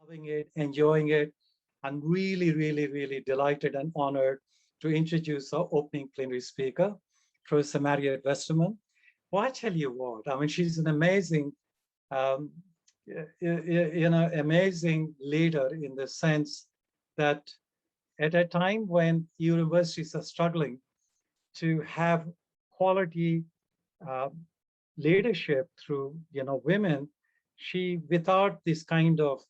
loving it, enjoying it. I'm really, really, really delighted and honored to introduce our opening plenary speaker, Professor Mariet Westermann. Well, I tell you what, I mean, she's an amazing, um, amazing leader in the sense that at a time when universities are struggling to have quality uh, leadership through, women, she, without this kind of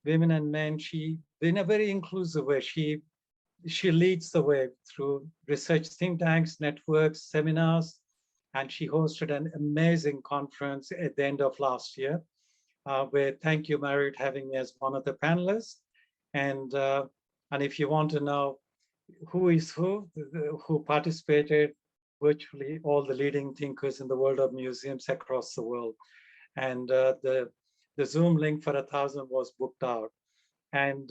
women and men, she, in a very inclusive way, she leads the way through research think tanks, networks, seminars, and she hosted an amazing conference at the end of last year, where thank you, Mariet, having me as one of the panelists. And if you want to know who is who participated, virtually all the leading thinkers in the world of museums across the world. And the Zoom link for 1,000 was booked out. And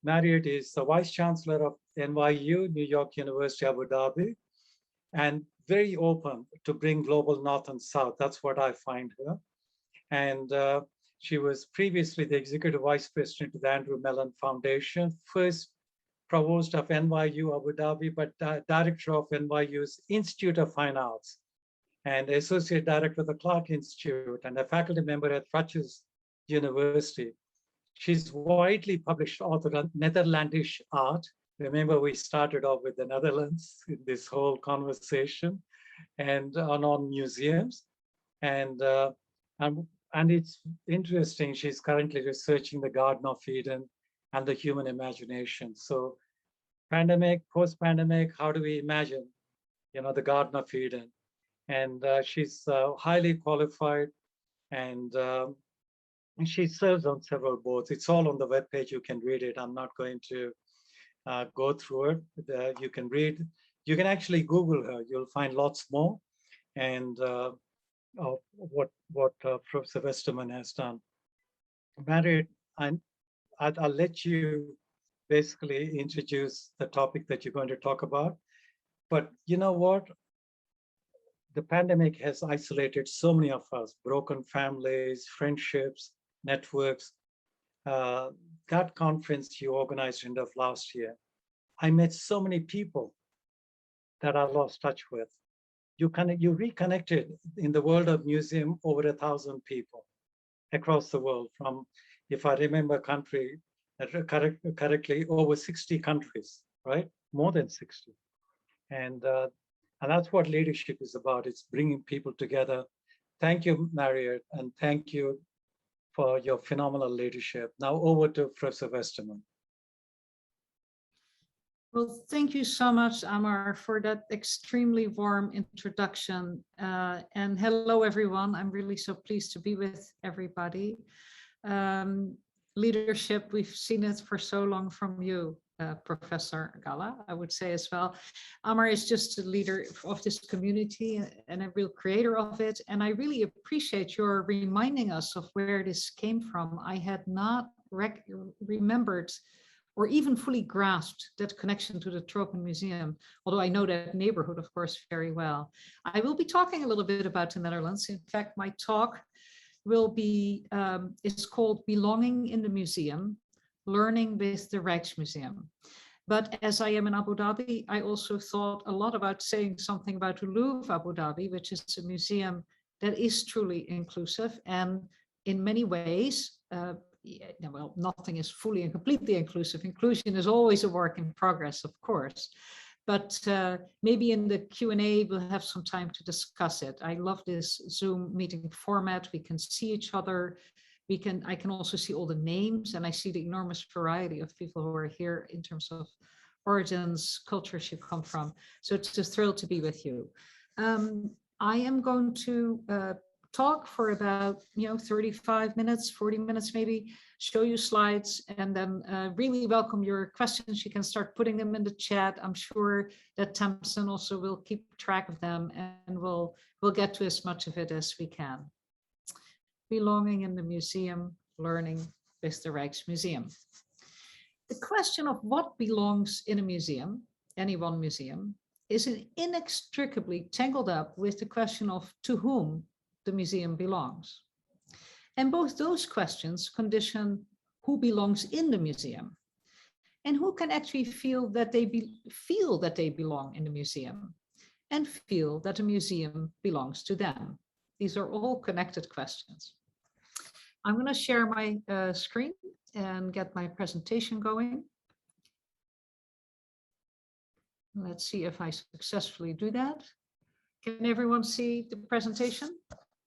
Mariet is the Vice Chancellor of NYU, New York University, Abu Dhabi, and very open to bring global North and South. That's what I find her. And she was previously the Executive Vice President of the Andrew Mellon Foundation, first Provost of NYU Abu Dhabi, but Director of NYU's Institute of Fine Arts, and Associate Director of the Clark Institute, and a faculty member at Rutgers University. She's widely published author on Netherlandish art. Remember, we started off with the Netherlands in this whole conversation, and on museums. And it's interesting, she's currently researching the Garden of Eden and the human imagination. So pandemic, post-pandemic, how do we imagine, the Garden of Eden? And she's highly qualified, and she serves on several boards. It's all on the webpage, you can read it. I'm not going to go through it. You can read, you can actually Google her, you'll find lots more. And what Professor Westermann has done. Mariet, I'll let you basically introduce the topic that you're going to talk about. But you know what? The pandemic has isolated so many of us, broken families, friendships, networks. That conference you organized end of last year, I met so many people that I lost touch with. You reconnected in the world of museum over 1,000 people across the world from, if I remember correctly, over 60 countries, right? More than 60. And that's what leadership is about. It's bringing people together. Thank you, Mariet, and thank you for your phenomenal leadership. Now over to Professor Westermann. Well, thank you so much, Amar, for that extremely warm introduction. And hello, everyone. I'm really so pleased to be with everybody. Leadership, we've seen it for so long from you, Professor Gala, I would say as well. Amar is just a leader of this community and a real creator of it. And I really appreciate your reminding us of where this came from. I had not remembered or even fully grasped that connection to the Tropen Museum, although I know that neighborhood, of course, very well. I will be talking a little bit about the Netherlands. In fact, my talk will be, is called Belonging in the Museum, Learning with the Rijksmuseum. But as I am in Abu Dhabi, I also thought a lot about saying something about the Louvre Abu Dhabi, which is a museum that is truly inclusive and in many ways, well, nothing is fully and completely inclusive. Inclusion is always a work in progress, of course. But maybe in the Q&A, we'll have some time to discuss it. I love this Zoom meeting format. We can see each other. I can also see all the names, and I see the enormous variety of people who are here in terms of origins, cultures you come from. So it's a thrill to be with you. I am going to talk for about 35 minutes, 40 minutes maybe, show you slides, and then really welcome your questions. You can start putting them in the chat. I'm sure that Tamsin also will keep track of them, and we'll get to as much of it as we can. Belonging in the museum, learning with the Rijksmuseum. The question of what belongs in a museum, any one museum, is inextricably tangled up with the question of to whom the museum belongs. And both those questions condition who belongs in the museum, and who can actually feel that they belong in the museum and feel that the museum belongs to them. These are all connected questions. I'm going to share my screen and get my presentation going. Let's see if I successfully do that. Can everyone see the presentation?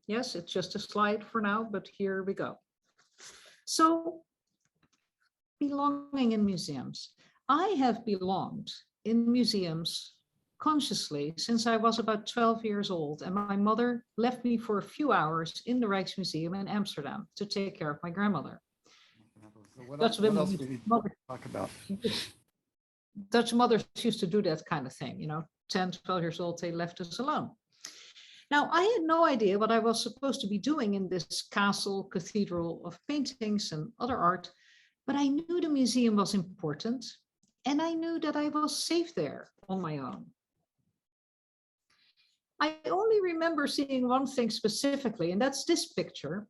Yes, it's just a slide for now, but here we go. So, belonging in museums. I have belonged in museums consciously since I was about 12 years old, and my mother left me for a few hours in the Rijksmuseum in Amsterdam to take care of my grandmother. What else do we talk about? Dutch mothers used to do that kind of thing, you know, 10, 12 years old, they left us alone. Now, I had no idea what I was supposed to be doing in this castle, cathedral of paintings and other art, but I knew the museum was important, and I knew that I was safe there on my own. I only remember seeing one thing specifically, and that's this picture.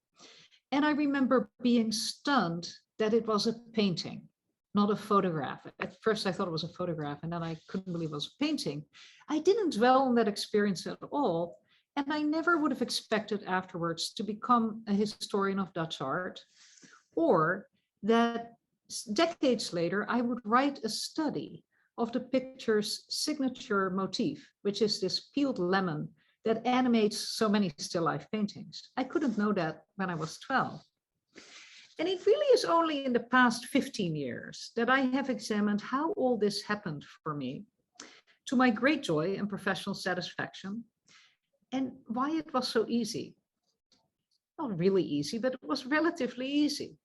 And I remember being stunned that it was a painting, not a photograph. At first, I thought it was a photograph, and then I couldn't believe it was a painting. I didn't dwell on that experience at all, and I never would have expected afterwards to become a historian of Dutch art, or that decades later, I would write a study of the picture's signature motif, which is this peeled lemon that animates so many still life paintings. I couldn't know that when I was 12. And it really is only in the past 15 years that I have examined how all this happened for me, to my great joy and professional satisfaction, and why it was so easy. Not really easy, but it was relatively easy.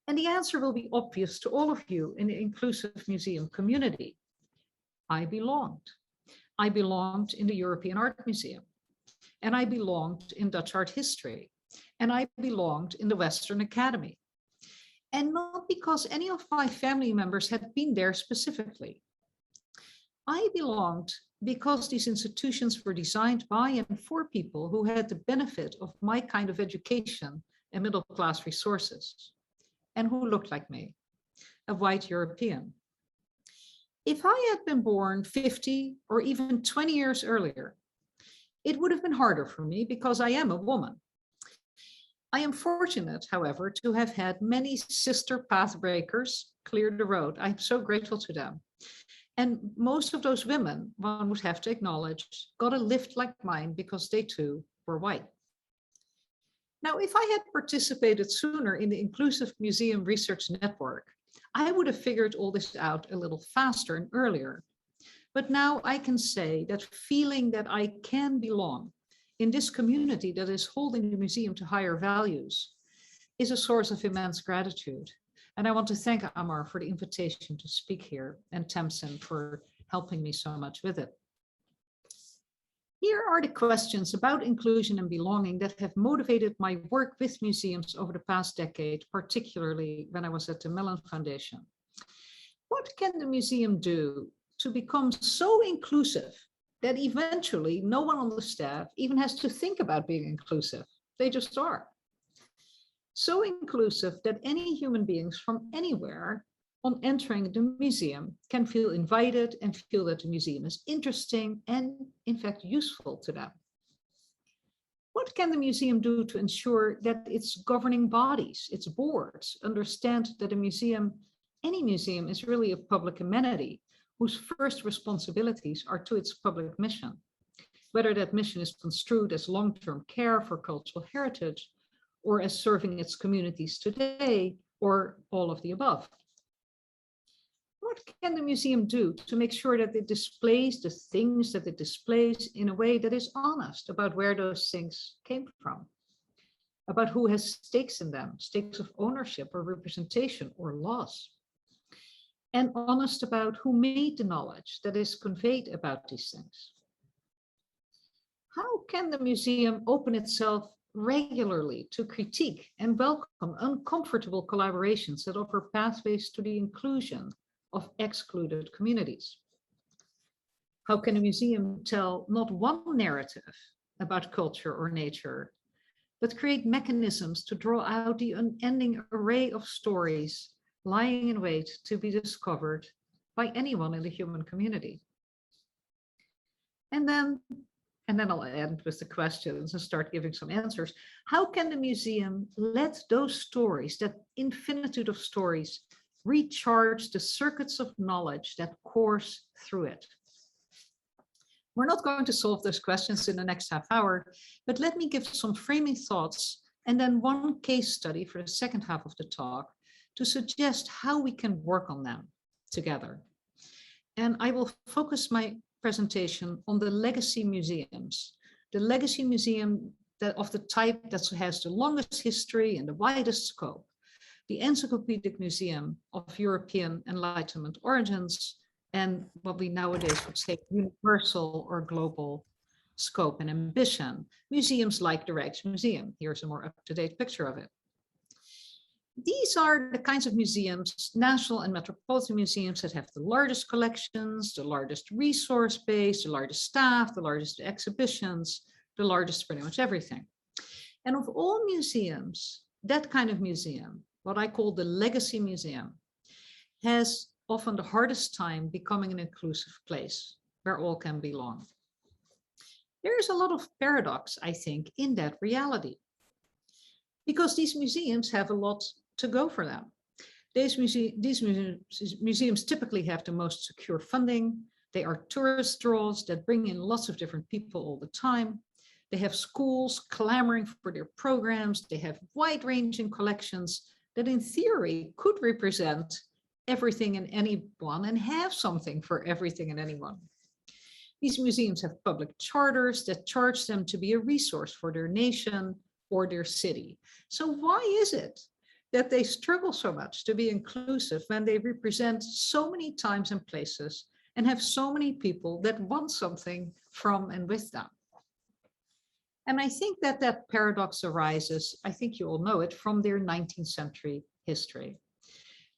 And the answer will be obvious to all of you in the inclusive museum community. I belonged. I belonged in the European Art Museum, and I belonged in Dutch art history, and I belonged in the Western Academy. And not because any of my family members had been there specifically. I belonged because these institutions were designed by and for people who had the benefit of my kind of education and middle-class resources, and who looked like me, a white European. If I had been born 50 or even 20 years earlier, it would have been harder for me because I am a woman. I am fortunate, however, to have had many sister pathbreakers clear the road. I'm so grateful to them. And most of those women, one would have to acknowledge, got a lift like mine because they too were white. Now, if I had participated sooner in the Inclusive Museum Research Network, I would have figured all this out a little faster and earlier. But now I can say that feeling that I can belong in this community that is holding the museum to higher values is a source of immense gratitude. And I want to thank Amar for the invitation to speak here, and Tamsin for helping me so much with it. Here are the questions about inclusion and belonging that have motivated my work with museums over the past decade, particularly when I was at the Mellon Foundation. What can the museum do to become so inclusive that eventually no one on the staff even has to think about being inclusive? They just are. So inclusive that any human beings from anywhere on entering the museum can feel invited and feel that the museum is interesting and in fact useful to them. What can the museum do to ensure that its governing bodies, its boards, understand that a museum, any museum, is really a public amenity whose first responsibilities are to its public mission, whether that mission is construed as long-term care for cultural heritage or as serving its communities today, or all of the above? What can the museum do to make sure that it displays the things that it displays in a way that is honest about where those things came from, about who has stakes in them, stakes of ownership or representation or loss, and honest about who made the knowledge that is conveyed about these things? How can the museum open itself regularly to critique and welcome uncomfortable collaborations that offer pathways to the inclusion of excluded communities? How can a museum tell not one narrative about culture or nature, but create mechanisms to draw out the unending array of stories lying in wait to be discovered by anyone in the human community. And then I'll end with the questions and start giving some answers. How can the museum let those stories, that infinitude of stories, recharge the circuits of knowledge that course through it? We're not going to solve those questions in the next half hour, but let me give some framing thoughts and then one case study for the second half of the talk to suggest how we can work on them together. And I will focus my presentation on the legacy museums. The legacy museum that of the type that has the longest history and the widest scope. The Encyclopedic Museum of European Enlightenment Origins, and what we nowadays would say universal or global scope and ambition. Museums like the Rijksmuseum. Here's a more up-to-date picture of it. These are the kinds of museums, national and metropolitan museums, that have the largest collections, the largest resource base, the largest staff, the largest exhibitions, the largest pretty much everything. And of all museums, that kind of museum, what I call the legacy museum, has often the hardest time becoming an inclusive place where all can belong. There is a lot of paradox, I think, in that reality, because these museums have a lot to go for them. These museums typically have the most secure funding. They are tourist draws that bring in lots of different people all the time. They have schools clamoring for their programs. They have wide-ranging collections that in theory could represent everything and anyone and have something for everything and anyone. These museums have public charters that charge them to be a resource for their nation or their city. So why is it that they struggle so much to be inclusive when they represent so many times and places and have so many people that want something from and with them? And I think that that paradox arises, I think you all know it, from their 19th century history.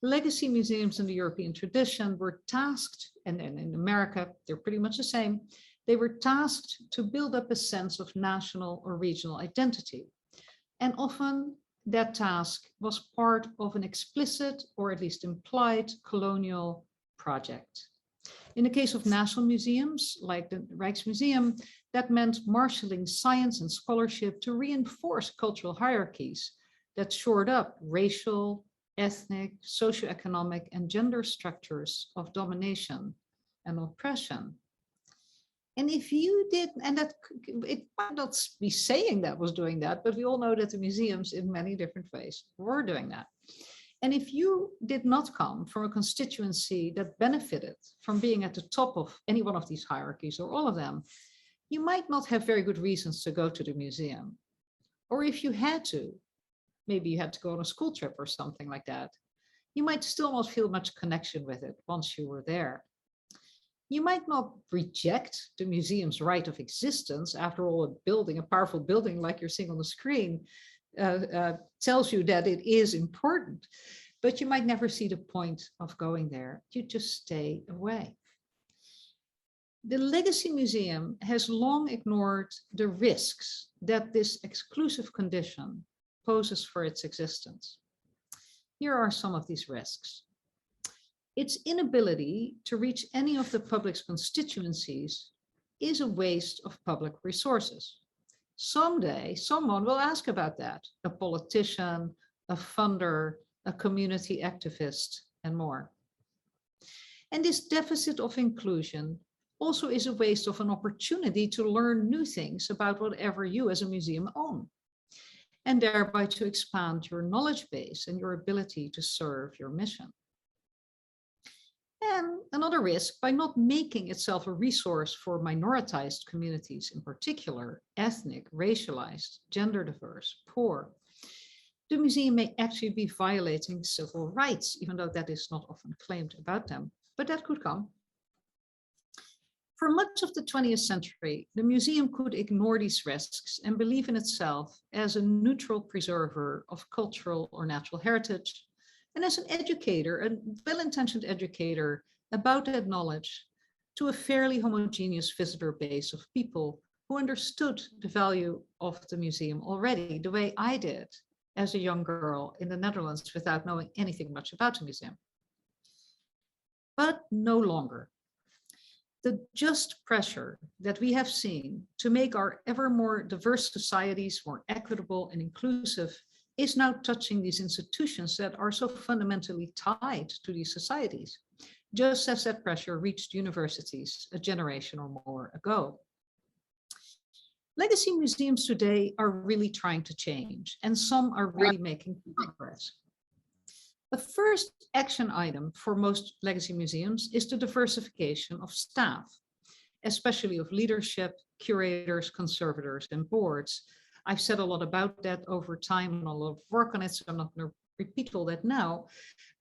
Legacy museums in the European tradition were tasked, and in America, they're pretty much the same, they were tasked to build up a sense of national or regional identity. And often that task was part of an explicit or at least implied colonial project. In the case of national museums, like the Rijksmuseum, that meant marshaling science and scholarship to reinforce cultural hierarchies that shored up racial, ethnic, socioeconomic, and gender structures of domination and oppression. And if you did, and that it might not be saying that was doing that, but we all know that the museums in many different ways were doing that. And if you did not come from a constituency that benefited from being at the top of any one of these hierarchies or all of them, you might not have very good reasons to go to the museum. Or if you had to, maybe you had to go on a school trip or something like that, you might still not feel much connection with it once you were there. You might not reject the museum's right of existence. After all, a building, a powerful building like you're seeing on the screen, tells you that it is important, but you might never see the point of going there. You just stay away. The Legacy Museum has long ignored the risks that this exclusive condition poses for its existence. Here are some of these risks. Its inability to reach any of the public's constituencies is a waste of public resources. Someday, someone will ask about that, a politician, a funder, a community activist, and more. And this deficit of inclusion also is a waste of an opportunity to learn new things about whatever you as a museum own, and thereby to expand your knowledge base and your ability to serve your mission. And another risk, by not making itself a resource for minoritized communities, in particular, ethnic, racialized, gender diverse, poor, the museum may actually be violating civil rights, even though that is not often claimed about them, but that could come. For much of the 20th century, the museum could ignore these risks and believe in itself as a neutral preserver of cultural or natural heritage, and as an educator, a well-intentioned educator about that knowledge to a fairly homogeneous visitor base of people who understood the value of the museum already, the way I did as a young girl in the Netherlands without knowing anything much about the museum. But no longer. The just pressure that we have seen to make our ever more diverse societies more equitable and inclusive is now touching these institutions that are so fundamentally tied to these societies, just as that pressure reached universities a generation or more ago. Legacy museums today are really trying to change, and some are really making progress. The first action item for most legacy museums is the diversification of staff, especially of leadership, curators, conservators, and boards. I've said a lot about that over time and a lot of work on it, so I'm not going to repeat all that now.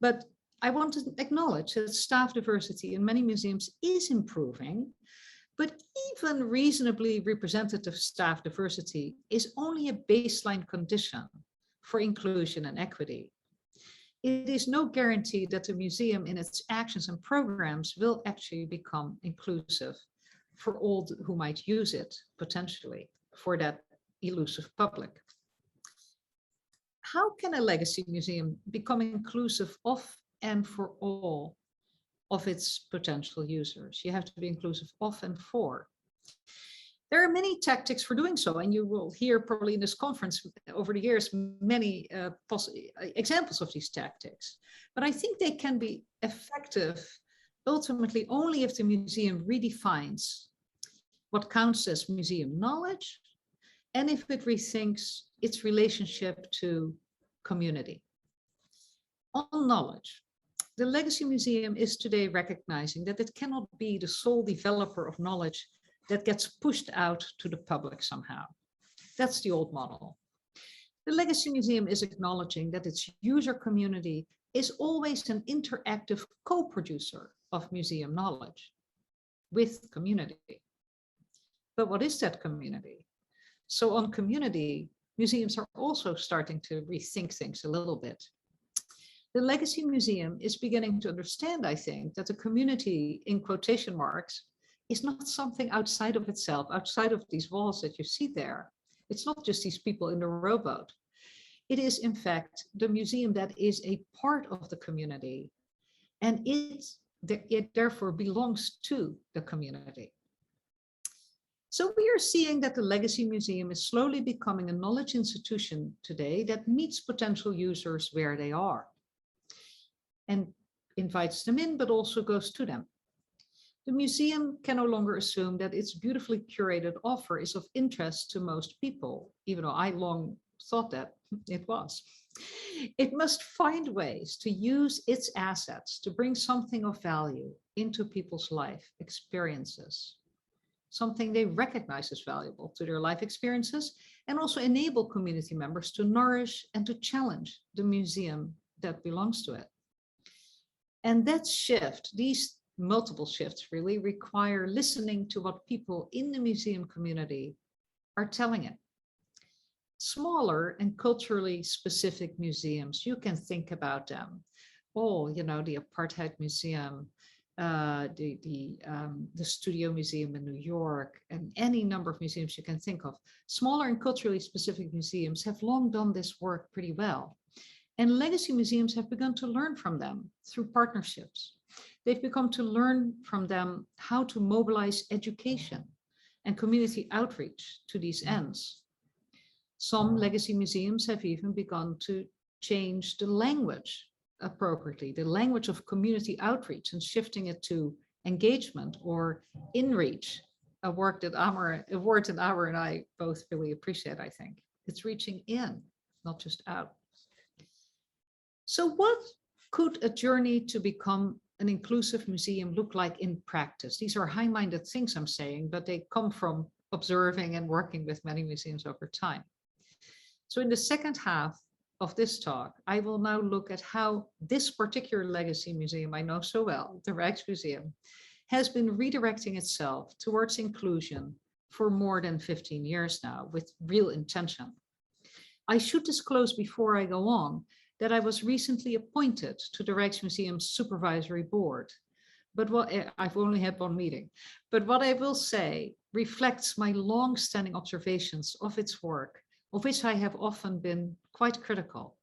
But I want to acknowledge that staff diversity in many museums is improving, but even reasonably representative staff diversity is only a baseline condition for inclusion and equity. It is no guarantee that the museum in its actions and programs will actually become inclusive for all who might use it potentially for that elusive public. How can a legacy museum become inclusive of and for all of its potential users? You have to be inclusive of and for. There are many tactics for doing so, and you will hear probably in this conference over the years many examples of these tactics. But I think they can be effective ultimately only if the museum redefines what counts as museum knowledge and if it rethinks its relationship to community. On knowledge, the Legacy Museum is today recognizing that it cannot be the sole developer of knowledge that gets pushed out to the public somehow. That's the old model. The Legacy Museum is acknowledging that its user community is always an interactive co-producer of museum knowledge with community. But what is that community? So on community, museums are also starting to rethink things a little bit. The Legacy Museum is beginning to understand, I think, that the community, in quotation marks, is not something outside of itself, outside of these walls that you see there. It's not just these people in the rowboat. It is, in fact, the museum that is a part of the community, and it therefore belongs to the community. So we are seeing that the Legacy Museum is slowly becoming a knowledge institution today that meets potential users where they are and invites them in, but also goes to them. The museum can no longer assume that its beautifully curated offer is of interest to most people, even though I long thought that it was. It must find ways to use its assets to bring something of value into people's life experiences, something they recognize as valuable to their life experiences, and also enable community members to nourish and to challenge the museum that belongs to it. And that shift, these multiple shifts really require listening to what people in the museum community are telling it. Smaller and culturally specific museums, you can think about them. Oh, you know, the Apartheid Museum, the Studio Museum in New York, and any number of museums you can think of. Smaller and culturally specific museums have long done this work pretty well. And legacy museums have begun to learn from them through partnerships. They've begun to learn from them how to mobilize education and community outreach to these ends. Some legacy museums have even begun to change the language appropriately, the language of community outreach, and shifting it to engagement or inreach, a word that Amar and I both really appreciate, I think. It's reaching in, not just out. So what could a journey to become an inclusive museum look like in practice? These are high-minded things I'm saying, but they come from observing and working with many museums over time. So in the second half of this talk, I will now look at how this particular legacy museum I know so well, the Rijksmuseum, has been redirecting itself towards inclusion for more than 15 years now with real intention. I should disclose before I go on that I was recently appointed to the Rijksmuseum's supervisory board, but I've only had one meeting. But what I will say reflects my long-standing observations of its work, of which I have often been quite critical.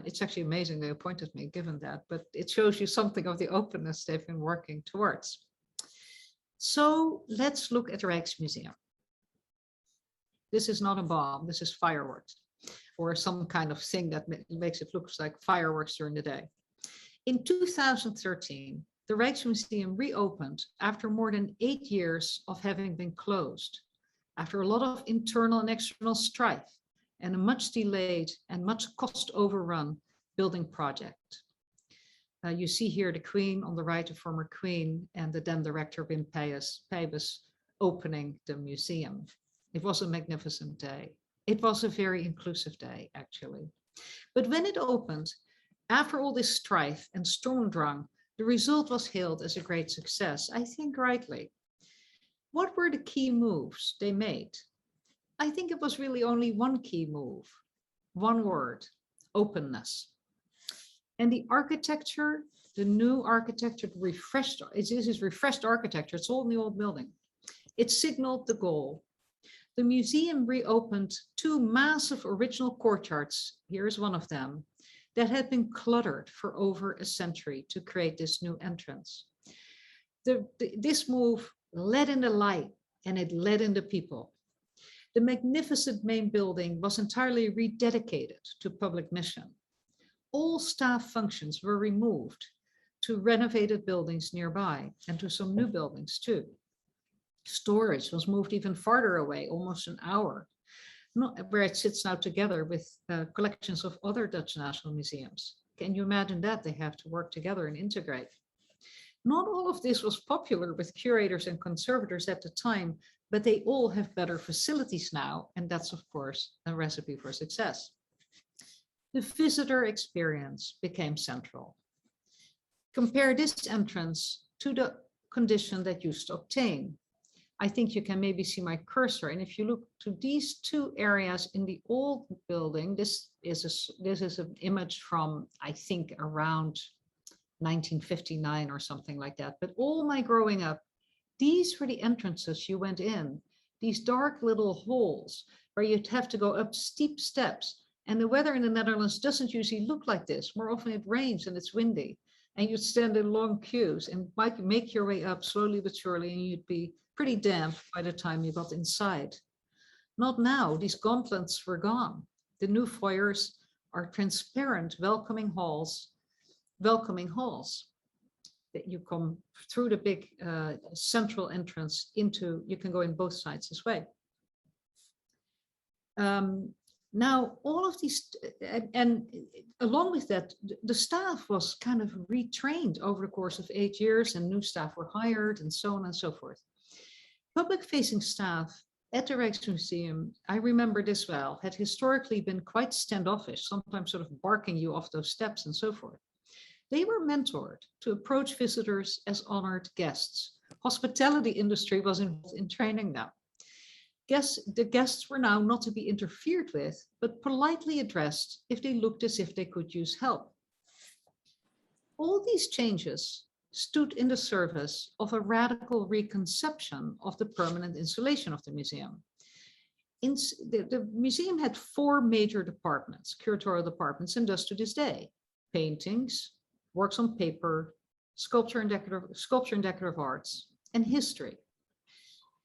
It's actually amazing they appointed me, given that, but it shows you something of the openness they've been working towards. So let's look at the Rijksmuseum. This is not a bomb, this is fireworks, or some kind of thing that makes it look like fireworks during the day. In 2013, the Rijksmuseum reopened after more than 8 years of having been closed, after a lot of internal and external strife, and a much delayed and much cost overrun building project. You see here the Queen on the right, a former Queen, and the then director Wim Pijbus opening the museum. It was a magnificent day. It was a very inclusive day, actually. But when it opened, after all this strife and stormdrang, the result was hailed as a great success, I think rightly. What were the key moves they made? I think it was really only one key move, one word, openness. And the architecture, the new architecture, refreshed, this is refreshed architecture, it's all in the old building. It signaled the goal. The museum reopened 2 massive original courtyards, here is one of them, that had been cluttered for over a century to create this new entrance. This move led in the light and it led in the people. The magnificent main building was entirely rededicated to public mission. All staff functions were removed to renovated buildings nearby and to some new buildings too. Storage was moved even farther away, almost an hour, where it sits now together with collections of other Dutch national museums. Can you imagine that? They have to work together and integrate. Not all of this was popular with curators and conservators at the time, but they all have better facilities now, and that's of course a recipe for success. The visitor experience became central. Compare this entrance to the condition that used to obtain. I think you can maybe see my cursor, and if you look to these 2 areas in the old building, this is an image from, I think, around 1959 or something like that. But all my growing up, these were the entrances you went in, these dark little holes where you'd have to go up steep steps. And the weather in the Netherlands doesn't usually look like this. More often it rains and it's windy, and you'd stand in long queues and might make your way up slowly but surely, and you'd be pretty damp by the time you got inside. Not now, these gauntlets were gone. The new foyers are transparent, welcoming halls that you come through the big central entrance into, you can go in both sides this way. Now, all of these, and along with that, the staff was kind of retrained over the course of 8 years, and new staff were hired and so on and so forth. Public-facing staff at the Rijksmuseum, I remember this well, had historically been quite standoffish, sometimes sort of barking you off those steps and so forth. They were mentored to approach visitors as honored guests. Hospitality industry was involved in training them. The guests were now not to be interfered with, but politely addressed if they looked as if they could use help. All these changes stood in the service of a radical reconception of the permanent installation of the museum. The museum had 4 major departments, curatorial departments, and does to this day: paintings, works on paper, sculpture and decorative arts, and history.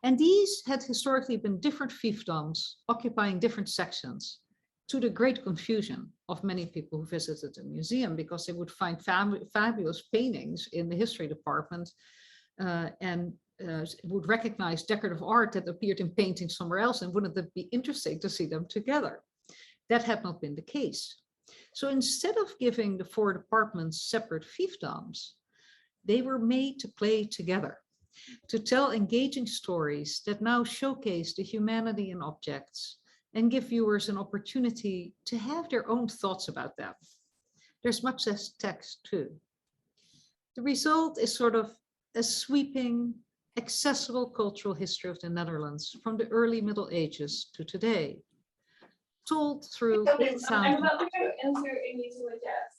And these had historically been different fiefdoms occupying different sections, to the great confusion of many people who visited the museum, because they would find fabulous paintings in the history department and would recognize decorative art that appeared in paintings somewhere else, and wouldn't it be interesting to see them together? That had not been the case. So instead of giving the 4 departments separate fiefdoms, they were made to play together, to tell engaging stories that now showcase the humanity in objects and give viewers an opportunity to have their own thoughts about them. There's much less text too. The result is sort of a sweeping, accessible cultural history of the Netherlands from the early Middle Ages to today, told through 8,000. I'm about to go into a meeting with Jess.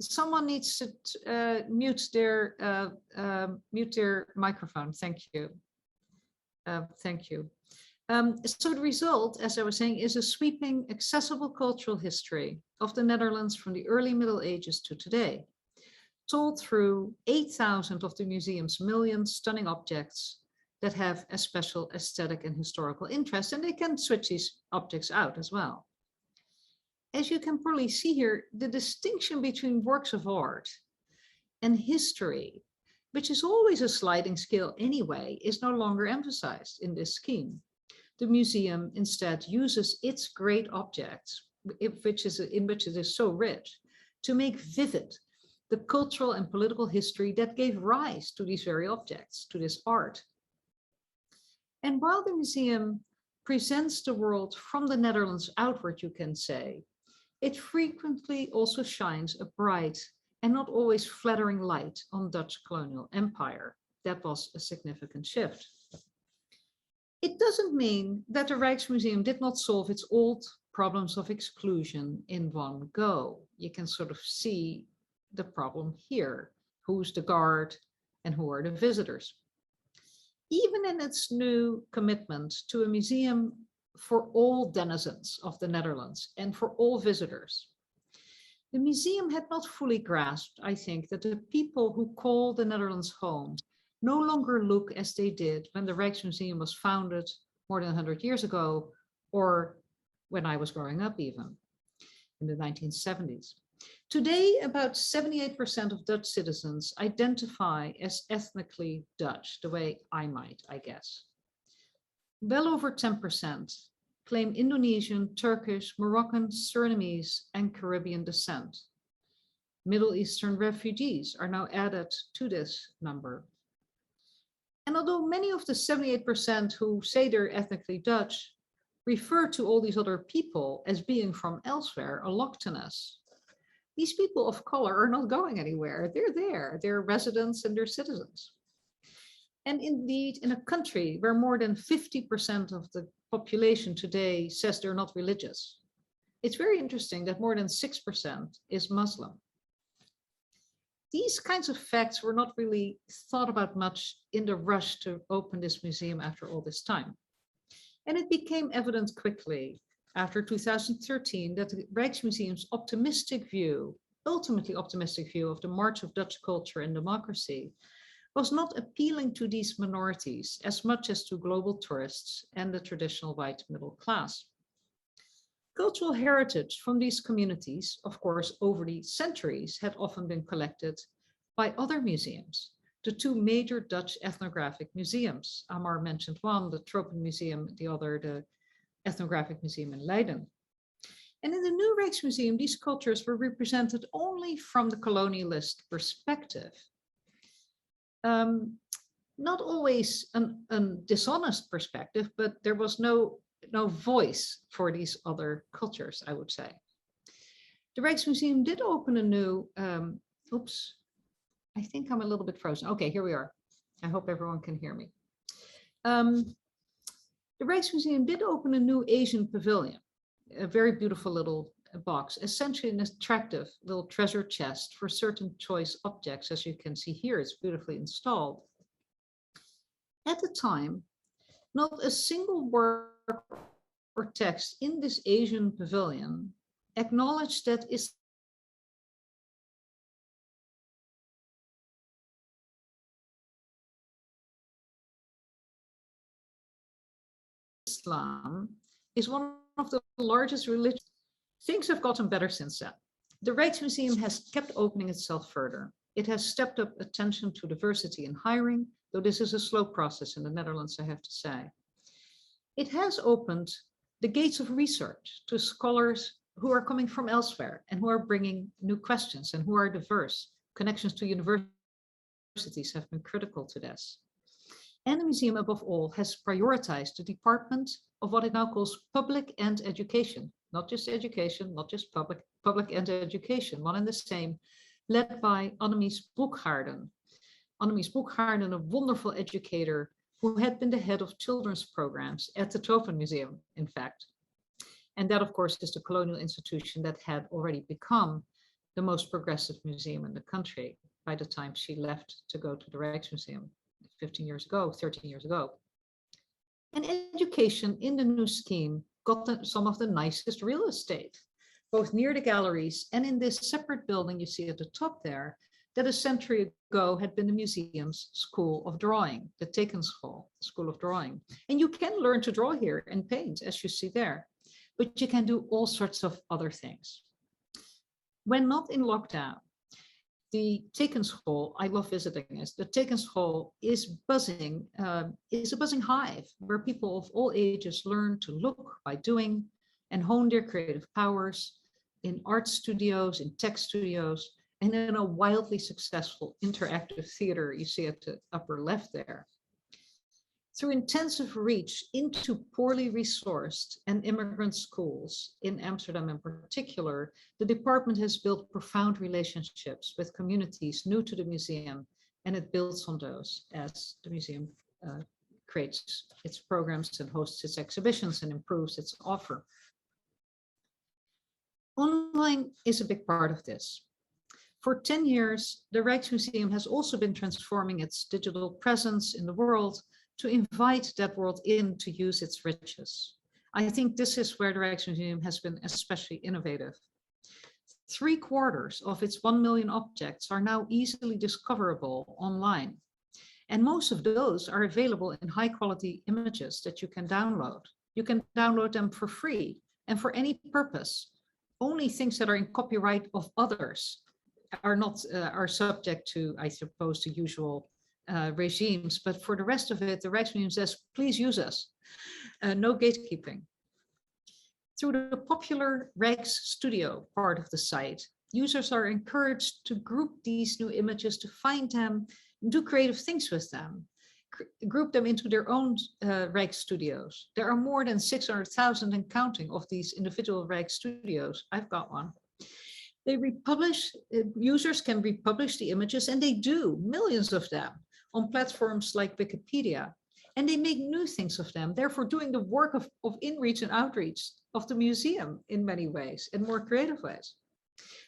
someone needs to mute their microphone. Thank you. Thank you. So the result, as I was saying, is a sweeping, accessible cultural history of the Netherlands from the early Middle Ages to today, told through 8,000 of the museum's million stunning objects that have a special aesthetic and historical interest, and they can switch these objects out as well. As you can probably see here, the distinction between works of art and history, which is always a sliding scale anyway, is no longer emphasized in this scheme. The museum instead uses its great objects, in which it is so rich, to make vivid the cultural and political history that gave rise to these very objects, to this art. And while the museum presents the world from the Netherlands outward, you can say, it frequently also shines a bright and not always flattering light on Dutch colonial empire. That was a significant shift. It doesn't mean that the Rijksmuseum did not solve its old problems of exclusion in one go. You can sort of see the problem here. Who's the guard and who are the visitors? Even in its new commitment to a museum for all denizens of the Netherlands and for all visitors, the museum had not fully grasped, I think, that the people who call the Netherlands home no longer look as they did when the Rijksmuseum was founded more than 100 years ago, or when I was growing up even, in the 1970s. Today, about 78% of Dutch citizens identify as ethnically Dutch, the way I might, I guess. Well over 10% claim Indonesian, Turkish, Moroccan, Surinamese, and Caribbean descent. Middle Eastern refugees are now added to this number. And although many of the 78% who say they're ethnically Dutch refer to all these other people as being from elsewhere, allochthonous, these people of color are not going anywhere. They're there, they're residents and they're citizens. And indeed, in a country where more than 50% of the population today says they're not religious, it's very interesting that more than 6% is Muslim. These kinds of facts were not really thought about much in the rush to open this museum after all this time. And it became evident quickly after 2013 that the Rijksmuseum's optimistic view, ultimately optimistic view of the march of Dutch culture and democracy was not appealing to these minorities as much as to global tourists and the traditional white middle class. Cultural heritage from these communities, of course, over the centuries had often been collected by other museums. The two major Dutch ethnographic museums, Amar mentioned one, the Tropen Museum, the other, the Ethnographic Museum in Leiden. And in the new Rijksmuseum, these cultures were represented only from the colonialist perspective. Not always a dishonest perspective, but there was no voice for these other cultures, I would say. The Rijksmuseum did open a new, oops, I think I'm a little bit frozen. Okay, here we are. I hope everyone can hear me. The Rijksmuseum did open a new Asian pavilion, a very beautiful little box, essentially an attractive little treasure chest for certain choice objects. As you can see here, it's beautifully installed. At the time, not a single work or text in this Asian pavilion acknowledged that Islam is one of the largest religions. Things have gotten better since then. The Rijksmuseum has kept opening itself further. It has stepped up attention to diversity in hiring, though this is a slow process in the Netherlands, I have to say. It has opened the gates of research to scholars who are coming from elsewhere and who are bringing new questions and who are diverse. Connections to universities have been critical to this. And the museum, above all, has prioritized the department of what it now calls public and education, not just education, not just public and education, one and the same, led by Annemies Boekgaarden. Annemies Boekgaarden, a wonderful educator who had been the head of children's programs at the Tropen Museum, in fact. And that, of course, is the colonial institution that had already become the most progressive museum in the country by the time she left to go to the Rijksmuseum 15 years ago, 13 years ago. And education in the new scheme got some of the nicest real estate, both near the galleries and in this separate building you see at the top there, that a century ago had been the museum's School of Drawing, the Tekenschool, School of Drawing. And you can learn to draw here and paint, as you see there, but you can do all sorts of other things. When not in lockdown, the Tekenschool, I love visiting this, the Tekenschool is a buzzing hive where people of all ages learn to look by doing and hone their creative powers in art studios, in tech studios, and in a wildly successful interactive theater you see at the upper left there. Through intensive reach into poorly resourced and immigrant schools, in Amsterdam in particular, the department has built profound relationships with communities new to the museum, and it builds on those as the museum creates its programs and hosts its exhibitions and improves its offer. Online is a big part of this. For 10 years, the Rijksmuseum has also been transforming its digital presence in the world to invite that world in to use its riches. I think this is where the Rijksmuseum has been especially innovative. 3/4 of its 1 million objects are now easily discoverable online. And most of those are available in high quality images that you can download. You can download them for free and for any purpose. Only things that are in copyright of others are not are subject to, I suppose, the usual regimes, but for the rest of it, the Rijksmuseum says, please use us. No gatekeeping. Through the popular Rijksstudio part of the site, users are encouraged to group these new images, to find them, do creative things with them, group them into their own Rijksstudios. There are more than 600,000 and counting of these individual Rijksstudios. I've got one. They republish, users can republish the images, and they do, millions of them, on platforms like Wikipedia. And they make new things of them, therefore doing the work of in-reach and outreach of the museum in many ways, and more creative ways.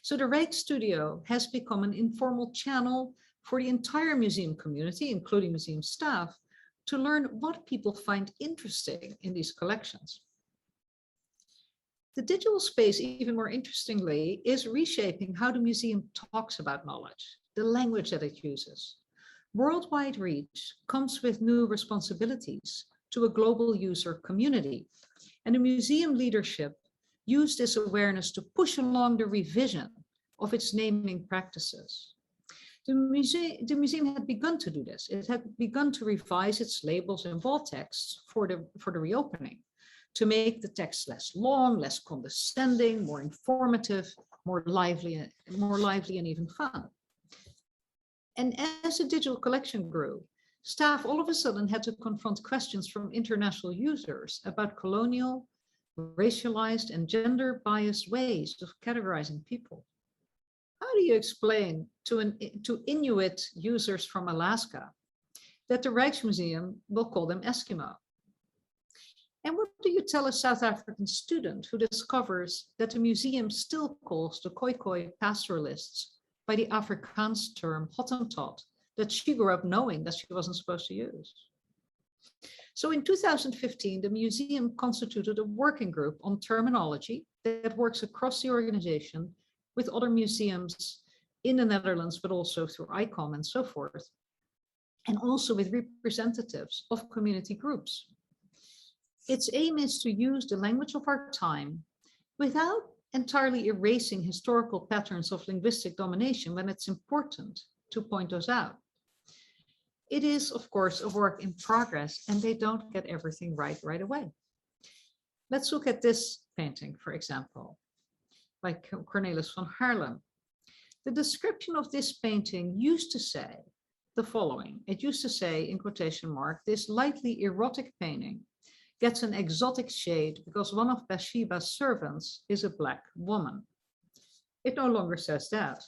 So the Rijksstudio has become an informal channel for the entire museum community, including museum staff, to learn what people find interesting in these collections. The digital space, even more interestingly, is reshaping how the museum talks about knowledge, the language that it uses. Worldwide reach comes with new responsibilities to a global user community, and the museum leadership used this awareness to push along the revision of its naming practices. The museum had begun to do this. It had begun to revise its labels and wall texts for the reopening, to make the text less long, less condescending, more informative, more lively and even fun. And as the digital collection grew, staff all of a sudden had to confront questions from international users about colonial, racialized, and gender-biased ways of categorizing people. How do you explain to Inuit users from Alaska that the Rijksmuseum will call them Eskimo? And what do you tell a South African student who discovers that the museum still calls the Khoikhoi pastoralists by the Afrikaans term Hottentot that she grew up knowing that she wasn't supposed to use? So in 2015, the museum constituted a working group on terminology that works across the organization with other museums in the Netherlands, but also through ICOM and so forth, and also with representatives of community groups. Its aim is to use the language of our time without entirely erasing historical patterns of linguistic domination when it's important to point those out. It is, of course, a work in progress, and they don't get everything right away. Let's look at this painting, for example, by Cornelis van Haarlem. The description of this painting used to say the following. It used to say, in quotation mark, this lightly erotic painting gets an exotic shade because one of Bathsheba's servants is a Black woman. It no longer says that,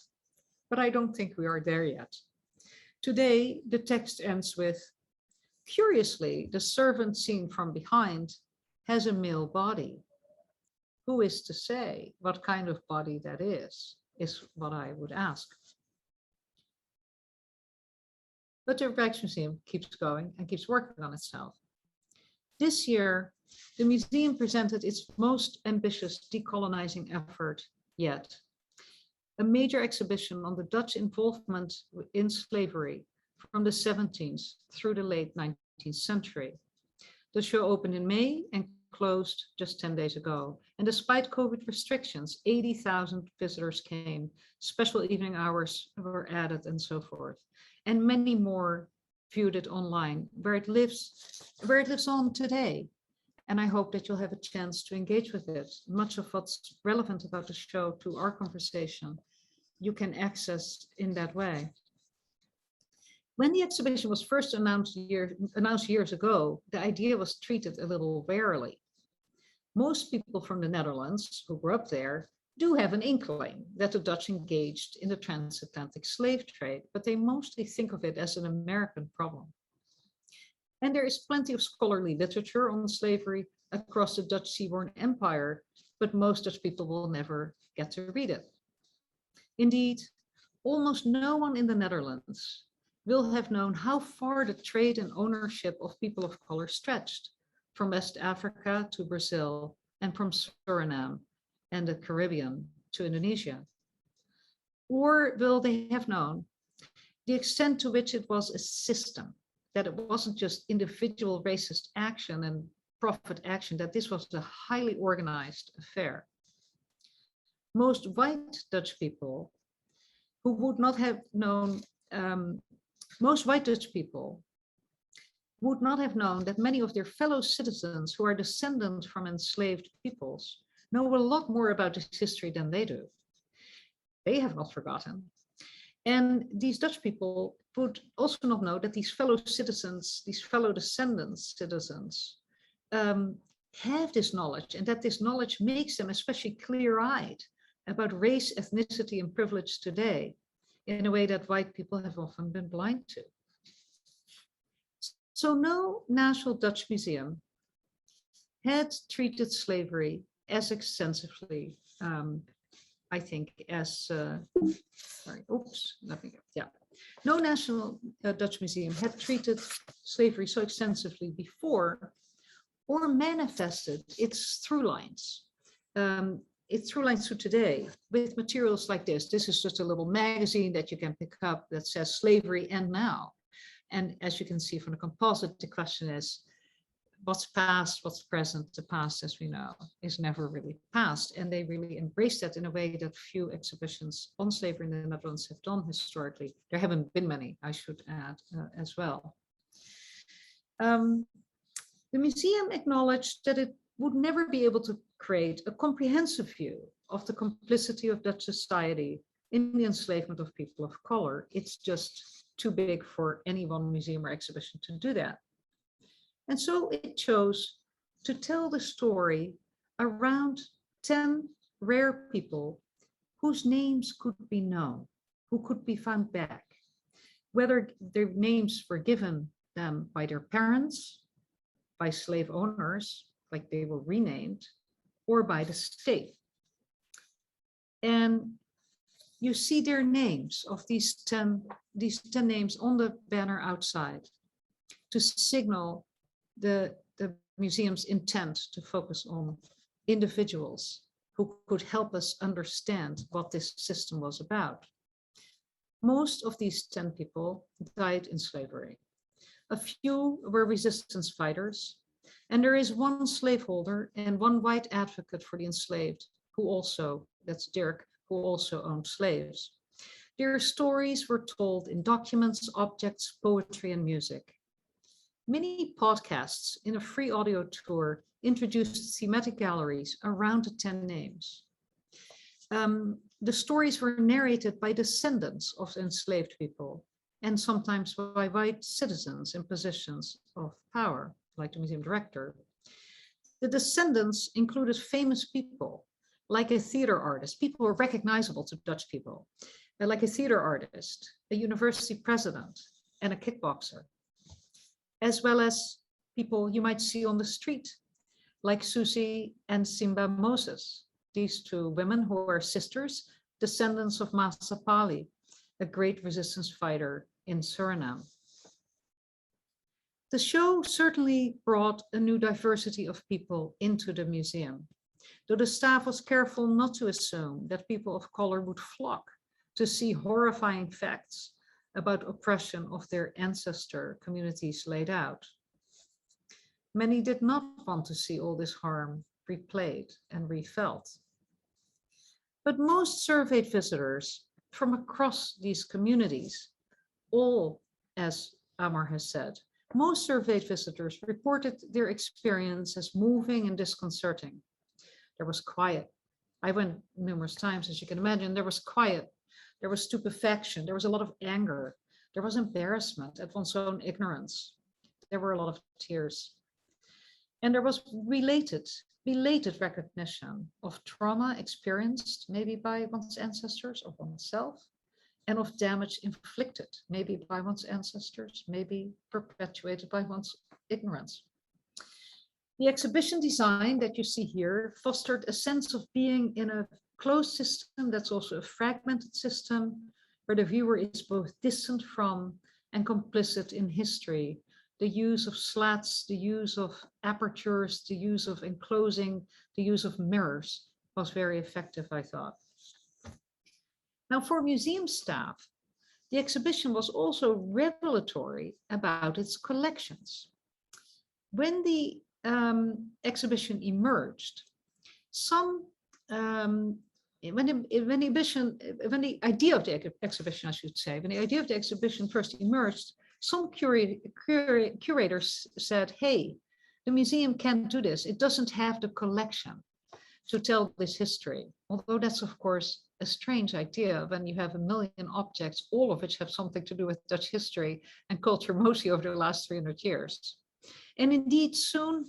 but I don't think we are there yet. Today, the text ends with, curiously, the servant seen from behind has a male body. Who is to say what kind of body that is? is what I would ask. But the Rijksmuseum keeps going and keeps working on itself. This year, the museum presented its most ambitious decolonizing effort yet, a major exhibition on the Dutch involvement in slavery from the 17th through the late 19th century. The show opened in May and closed just 10 days ago. And despite COVID restrictions, 80,000 visitors came, special evening hours were added and so forth. And many more viewed it online, where it lives on today. And I hope that you'll have a chance to engage with it. Much of what's relevant about the show to our conversation, you can access in that way. When the exhibition was first announced years ago, the idea was treated a little warily. Most people from the Netherlands who grew up there do have an inkling that the Dutch engaged in the transatlantic slave trade, but they mostly think of it as an American problem. And there is plenty of scholarly literature on slavery across the Dutch seaborne empire, but most Dutch people will never get to read it. Indeed, almost no one in the Netherlands will have known how far the trade and ownership of people of color stretched, from West Africa to Brazil, and from Suriname and the Caribbean to Indonesia. Or will they have known the extent to which it was a system, that it wasn't just individual racist action and profit action, that this was a highly organized affair. Most white Dutch people who would not have known, most white Dutch people would not have known that many of their fellow citizens who are descendants from enslaved peoples know a lot more about this history than they do. They have not forgotten. And these Dutch people would also not know that these fellow citizens, these fellow descendants citizens, have this knowledge, and that this knowledge makes them especially clear-eyed about race, ethnicity, and privilege today in a way that white people have often been blind to. So no national Dutch museum had treated slavery as extensively, I think, as, sorry, oops, nothing, yeah. No national Dutch museum had treated slavery so extensively before or manifested its through lines. Its through lines to today with materials like this. This is just a little magazine that you can pick up that says Slavery and Now. And as you can see from the composite, the question is, what's past, what's present? The past, as we know, is never really past. And they really embrace that in a way that few exhibitions on slavery in the Netherlands have done historically. There haven't been many, I should add, as well. The museum acknowledged that it would never be able to create a comprehensive view of the complicity of Dutch society in the enslavement of people of color. It's just too big for any one museum or exhibition to do that. And so it chose to tell the story around 10 rare people whose names could be known, who could be found back, whether their names were given them by their parents, by slave owners, like they were renamed, or by the state. And you see their names of these 10 names on the banner outside to signal the museum's intent to focus on individuals who could help us understand what this system was about. Most of these 10 people died in slavery. A few were resistance fighters, and there is one slaveholder and one white advocate for the enslaved who also, that's Dirk, who also owned slaves. Their stories were told in documents, objects, poetry, and music. Many podcasts in a free audio tour introduced thematic galleries around the 10 names. The stories were narrated by descendants of enslaved people and sometimes by white citizens in positions of power, like the museum director. The descendants included famous people, like a theater artist, people who are recognizable to Dutch people, like a theater artist, a university president, and a kickboxer, as well as people you might see on the street, like Susie and Simba Moses, these two women who are sisters, descendants of Masapali, a great resistance fighter in Suriname. The show certainly brought a new diversity of people into the museum, though the staff was careful not to assume that people of color would flock to see horrifying facts about oppression of their ancestor communities laid out. Many did not want to see all this harm replayed and refelt. But most surveyed visitors from across these communities, all, as Amar has said, most surveyed visitors reported their experience as moving and disconcerting. There was quiet. I went numerous times, as you can imagine. There was quiet. There was stupefaction. There was a lot of anger. There was embarrassment at one's own ignorance. There were a lot of tears. And there was belated recognition of trauma experienced maybe by one's ancestors or oneself, and of damage inflicted, maybe by one's ancestors, maybe perpetuated by one's ignorance. The exhibition design that you see here fostered a sense of being in a closed system that's also a fragmented system, where the viewer is both distant from and complicit in history. The use of slats, the use of apertures, the use of enclosing, the use of mirrors was very effective, I thought. Now, for museum staff, the exhibition was also revelatory about its collections. When the exhibition emerged, when the idea of the exhibition, I should say, when the idea of the exhibition first emerged, some curators said, hey, the museum can't do this. It doesn't have the collection to tell this history. Although that's, of course, a strange idea when you have 1 million objects, all of which have something to do with Dutch history and culture, mostly over the last 300 years. And indeed, soon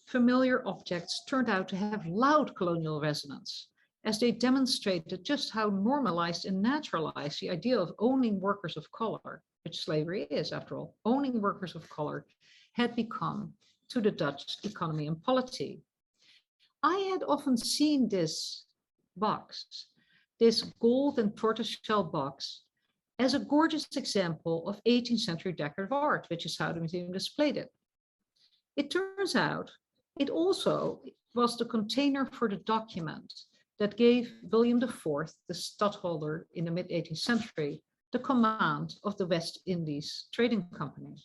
familiar objects turned out to have loud colonial resonance, as they demonstrated just how normalized and naturalized the idea of owning workers of color, which slavery is, after all, owning workers of color, had become to the Dutch economy and polity. I had often seen this box, this gold and tortoiseshell box, as a gorgeous example of 18th century decorative art, which is how the museum displayed it. It turns out it also was the container for the document that gave William IV, the stadtholder in the mid-18th century, the command of the West Indies Trading Company,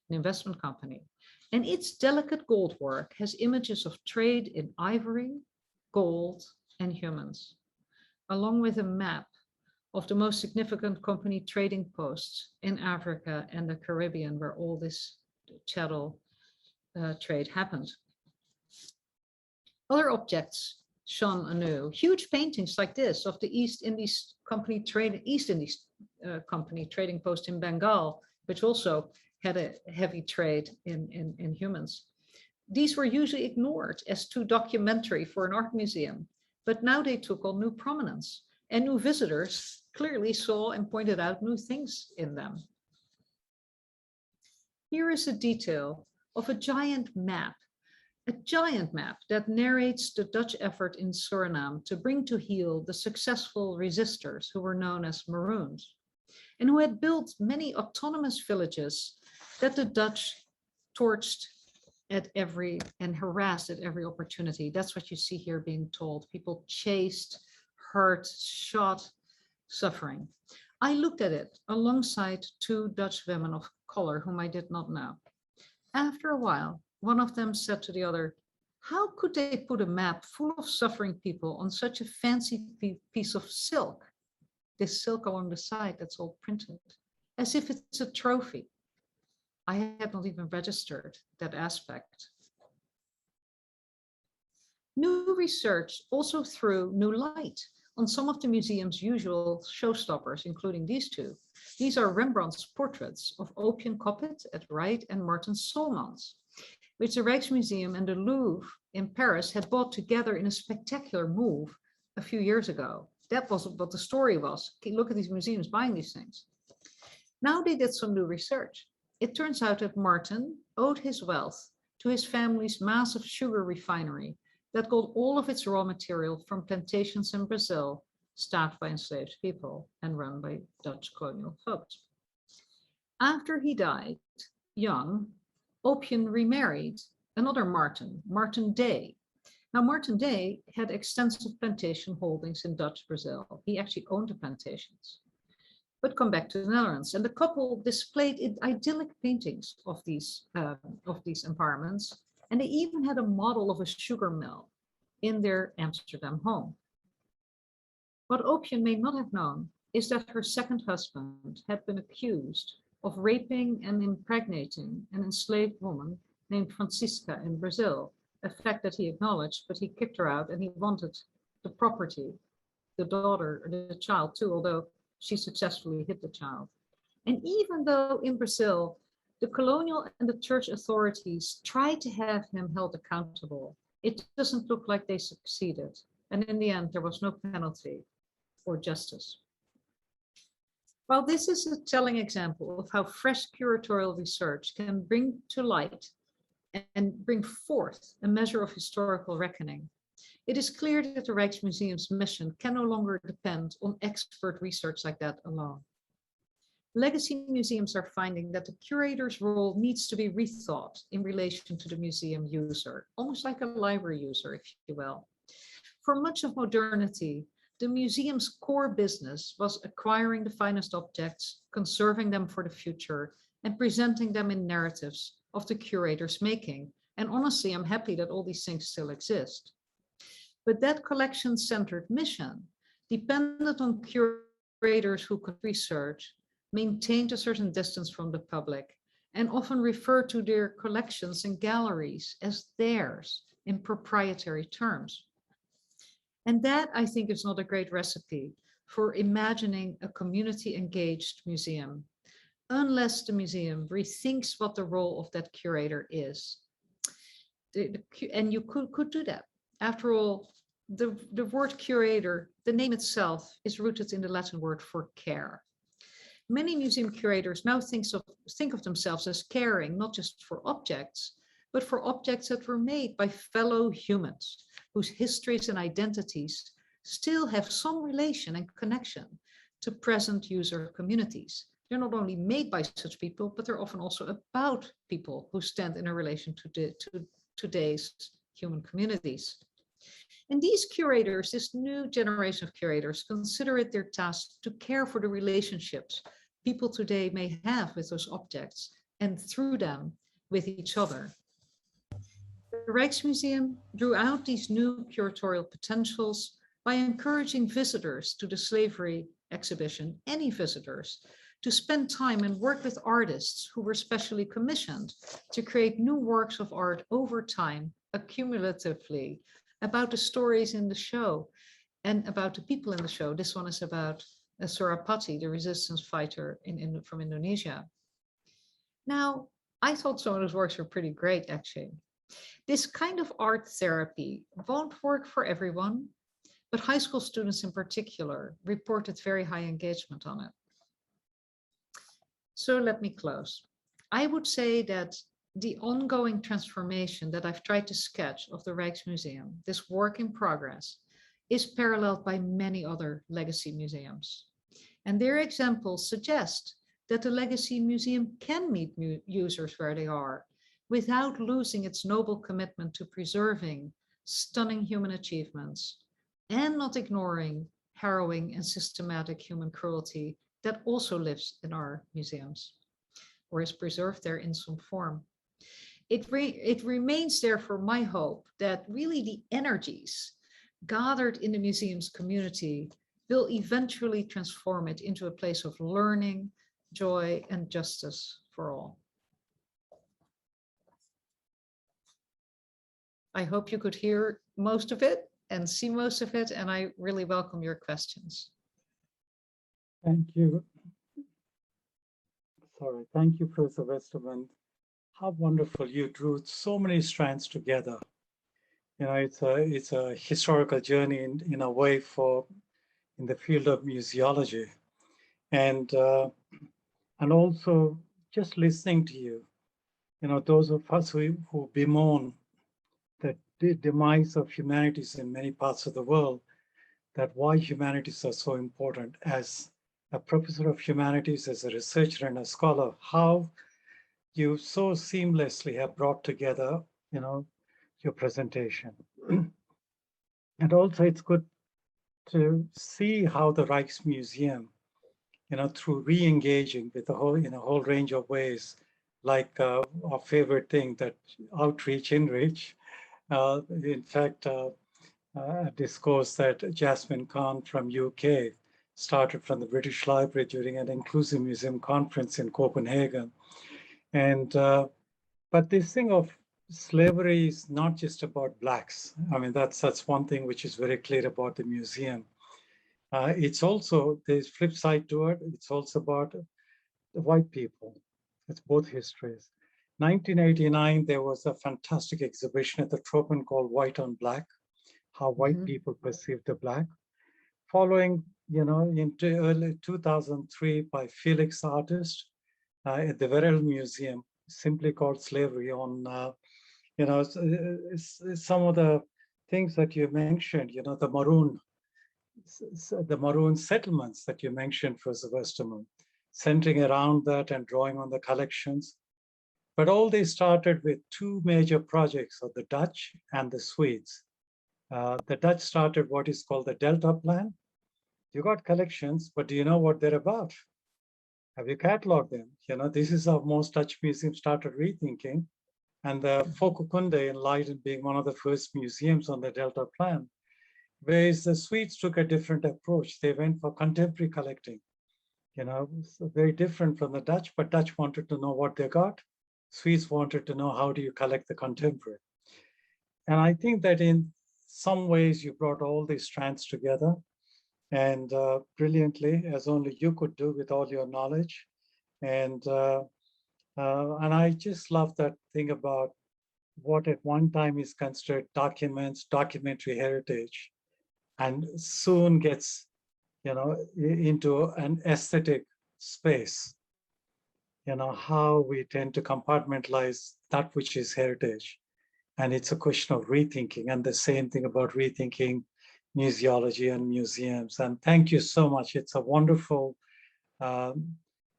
an investment company. And its delicate gold work has images of trade in ivory, gold, and humans, along with a map of the most significant company trading posts in Africa and the Caribbean, where all this chattel trade happened. Other objects shone anew. Huge paintings like this of the East Indies Company trading post in Bengal, which also had a heavy trade in humans. These were usually ignored as too documentary for an art museum, but now they took on new prominence, and new visitors clearly saw and pointed out new things in them. Here is a detail of a giant map that narrates the Dutch effort in Suriname to bring to heel the successful resistors who were known as Maroons, and who had built many autonomous villages that the Dutch torched at and harassed at every opportunity. That's what you see here being told. People chased, hurt, shot, suffering. I looked at it alongside 2 Dutch women of color whom I did not know. After a while, one of them said to the other, how could they put a map full of suffering people on such a fancy piece of silk? This silk along the side that's all printed, as if it's a trophy. I had not even registered that aspect. New research also threw new light on some of the museum's usual showstoppers, including these 2. These are Rembrandt's portraits of Opium Coppet at Wright and Martin Solmans, which the Rijksmuseum and the Louvre in Paris had bought together in a spectacular move a few years ago. That was what the story was. Look at these museums buying these things. Now they did some new research. It turns out that Martin owed his wealth to his family's massive sugar refinery that got all of its raw material from plantations in Brazil staffed by enslaved people and run by Dutch colonial folks. After he died young, Opium remarried another Martin, Martin Day. Now, Martin Day had extensive plantation holdings in Dutch Brazil. He actually owned the plantations. But come back to the Netherlands, and the couple displayed idyllic paintings of these environments, and they even had a model of a sugar mill in their Amsterdam home. What Opium may not have known is that her second husband had been accused of raping and impregnating an enslaved woman named Francisca in Brazil, a fact that he acknowledged, but he kicked her out and he wanted the property, the daughter, the child too, although she successfully hid the child. And even though in Brazil, the colonial and the church authorities tried to have him held accountable, it doesn't look like they succeeded. And in the end, there was no penalty or justice. While this is a telling example of how fresh curatorial research can bring to light and bring forth a measure of historical reckoning, it is clear that the Rijksmuseum's mission can no longer depend on expert research like that alone. Legacy museums are finding that the curator's role needs to be rethought in relation to the museum user, almost like a library user, if you will. For much of modernity, the museum's core business was acquiring the finest objects, conserving them for the future, and presenting them in narratives of the curator's making. And honestly, I'm happy that all these things still exist. But that collection-centered mission depended on curators who could research, maintained a certain distance from the public, and often referred to their collections and galleries as theirs in proprietary terms. And that, I think, is not a great recipe for imagining a community-engaged museum, unless the museum rethinks what the role of that curator is. And you could do that. After all, the word curator, the name itself, is rooted in the Latin word for care. Many museum curators now think of themselves as caring, not just for objects, but for objects that were made by fellow humans, whose histories and identities still have some relation and connection to present user communities. They're not only made by such people, but they're often also about people who stand in a relation to today's human communities. And these curators, this new generation of curators, consider it their task to care for the relationships people today may have with those objects and through them with each other. The Rijksmuseum drew out these new curatorial potentials by encouraging visitors to the slavery exhibition, any visitors, to spend time and work with artists who were specially commissioned to create new works of art over time, accumulatively, about the stories in the show and about the people in the show. This one is about Surapati, the resistance fighter from Indonesia. Now, I thought some of those works were pretty great, actually. This kind of art therapy won't work for everyone, but high school students in particular reported very high engagement on it. So let me close. I would say that the ongoing transformation that I've tried to sketch of the Rijksmuseum, this work in progress, is paralleled by many other legacy museums. And their examples suggest that the Legacy Museum can meet users where they are without losing its noble commitment to preserving stunning human achievements and not ignoring harrowing and systematic human cruelty that also lives in our museums or is preserved there in some form. It remains therefore my hope that really the energies gathered in the museum's community will eventually transform it into a place of learning, joy, and justice for all. I hope you could hear most of it and see most of it, and I really welcome your questions. Thank you. Sorry, thank you, Professor Westermann. How wonderful, you drew so many strands together. You know, it's a historical journey in a way in the field of museology. And also just listening to you, you know, those of us who bemoan the demise of humanities in many parts of the world, that why humanities are so important. As a professor of humanities, as a researcher and a scholar, how you so seamlessly have brought together, your presentation. And also it's good to see how the Rijksmuseum, through re-engaging with in a whole range of ways, like our favorite thing, that outreach, inreach. In fact, a discourse that Jasmine Khan from UK started from the British Library during an inclusive museum conference in Copenhagen. And but this thing of slavery is not just about Blacks. I mean, that's one thing which is very clear about the museum. It's also, there's flip side to it. It's also about the white people. It's both histories. 1989, there was a fantastic exhibition at the Tropen called White on Black, how white people perceive the Black. Following, into early 2003 by Felix Artist at the Verel Museum, simply called Slavery on, some of the things that you mentioned, the maroon settlements that you mentioned, Professor Westermann, centering around that and drawing on the collections. But all they started with two major projects of the Dutch and the Swedes. The Dutch started what is called the Delta Plan. You got collections, but do you know what they're about? Have you cataloged them? This is how most Dutch museums started rethinking. And the Folkekunde in Leiden being one of the first museums on the Delta Plan. Whereas the Swedes took a different approach. They went for contemporary collecting, so very different from the Dutch, but Dutch wanted to know what they got. Swedes wanted to know how do you collect the contemporary. And I think that in some ways you brought all these strands together and brilliantly, as only you could do with all your knowledge. And I just love that thing about what at one time is considered documents, documentary heritage, and soon gets, into an aesthetic space. How we tend to compartmentalize that which is heritage. And it's a question of rethinking, and the same thing about rethinking museology and museums. And thank you so much. It's a wonderful, you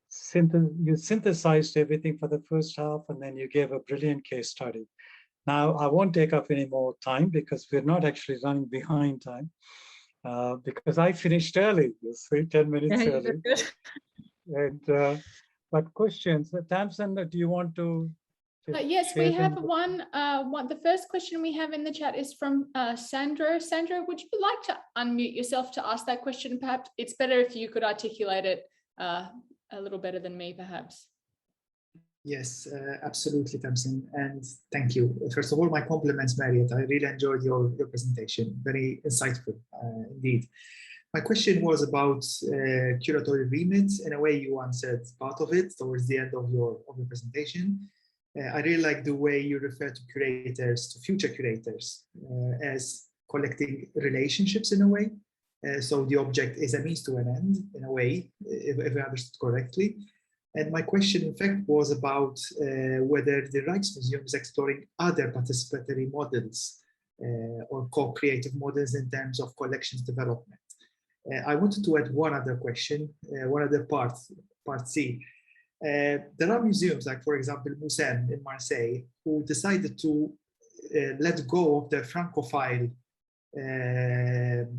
synthesized everything for the first half, and then you gave a brilliant case study. Now, I won't take up any more time because we're not actually running behind time. Because I finished early, you see, 10 minutes early. And but questions, Tamsin, do you want to? Yes, we have one. The first question we have in the chat is from Sandro. Sandro, would you like to unmute yourself to ask that question? Perhaps it's better if you could articulate it a little better than me, perhaps. Yes, absolutely, Tamsin, and thank you. First of all, my compliments, Mariet. I really enjoyed your presentation. Very insightful, indeed. My question was about curatorial remit. In a way, you answered part of it towards the end of your presentation. I really like the way you refer to curators, to future curators, as collecting relationships in a way. So the object is a means to an end, in a way, if I understood correctly. And my question, in fact, was about whether the Rijksmuseum is exploring other participatory models or co-creative models in terms of collections development. I wanted to add one other question, one other part C. There are museums, like, for example, Musen in Marseille, who decided to let go of their Francophile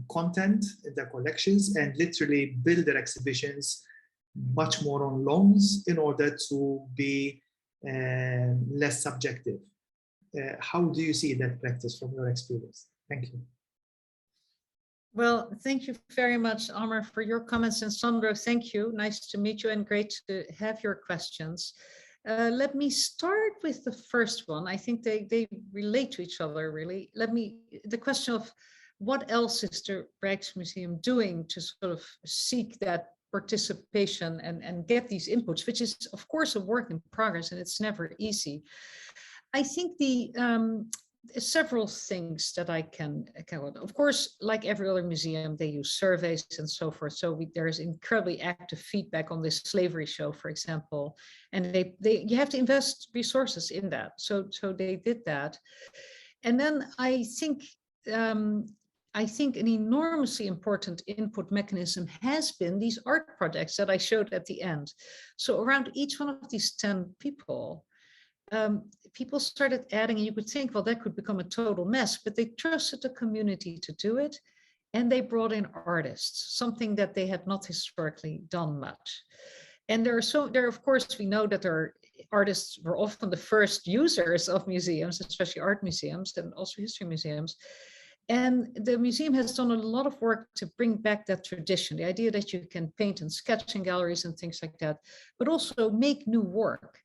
content in their collections and literally build their exhibitions much more on loans in order to be less subjective. How do you see that practice from your experience? Thank you. Well, thank you very much, Amar, for your comments. And Sandro, thank you. Nice to meet you and great to have your questions. Let me start with the first one. I think they relate to each other, really. The question of what else is the Rijksmuseum doing to sort of seek that participation and get these inputs, which is, of course, a work in progress, and it's never easy. I think several things that I can, of course, like every other museum, they use surveys and so forth. So there's incredibly active feedback on this slavery show, for example, and you have to invest resources in that. So they did that. And then I think I think an enormously important input mechanism has been these art projects that I showed at the end. So around each one of these 10 people, people started adding, and you could think, well, that could become a total mess, but they trusted the community to do it. And they brought in artists, something that they had not historically done much. And there, of course, we know that artists were often the first users of museums, especially art museums and also history museums. And the museum has done a lot of work to bring back that tradition, the idea that you can paint and sketch in galleries and things like that, but also make new work.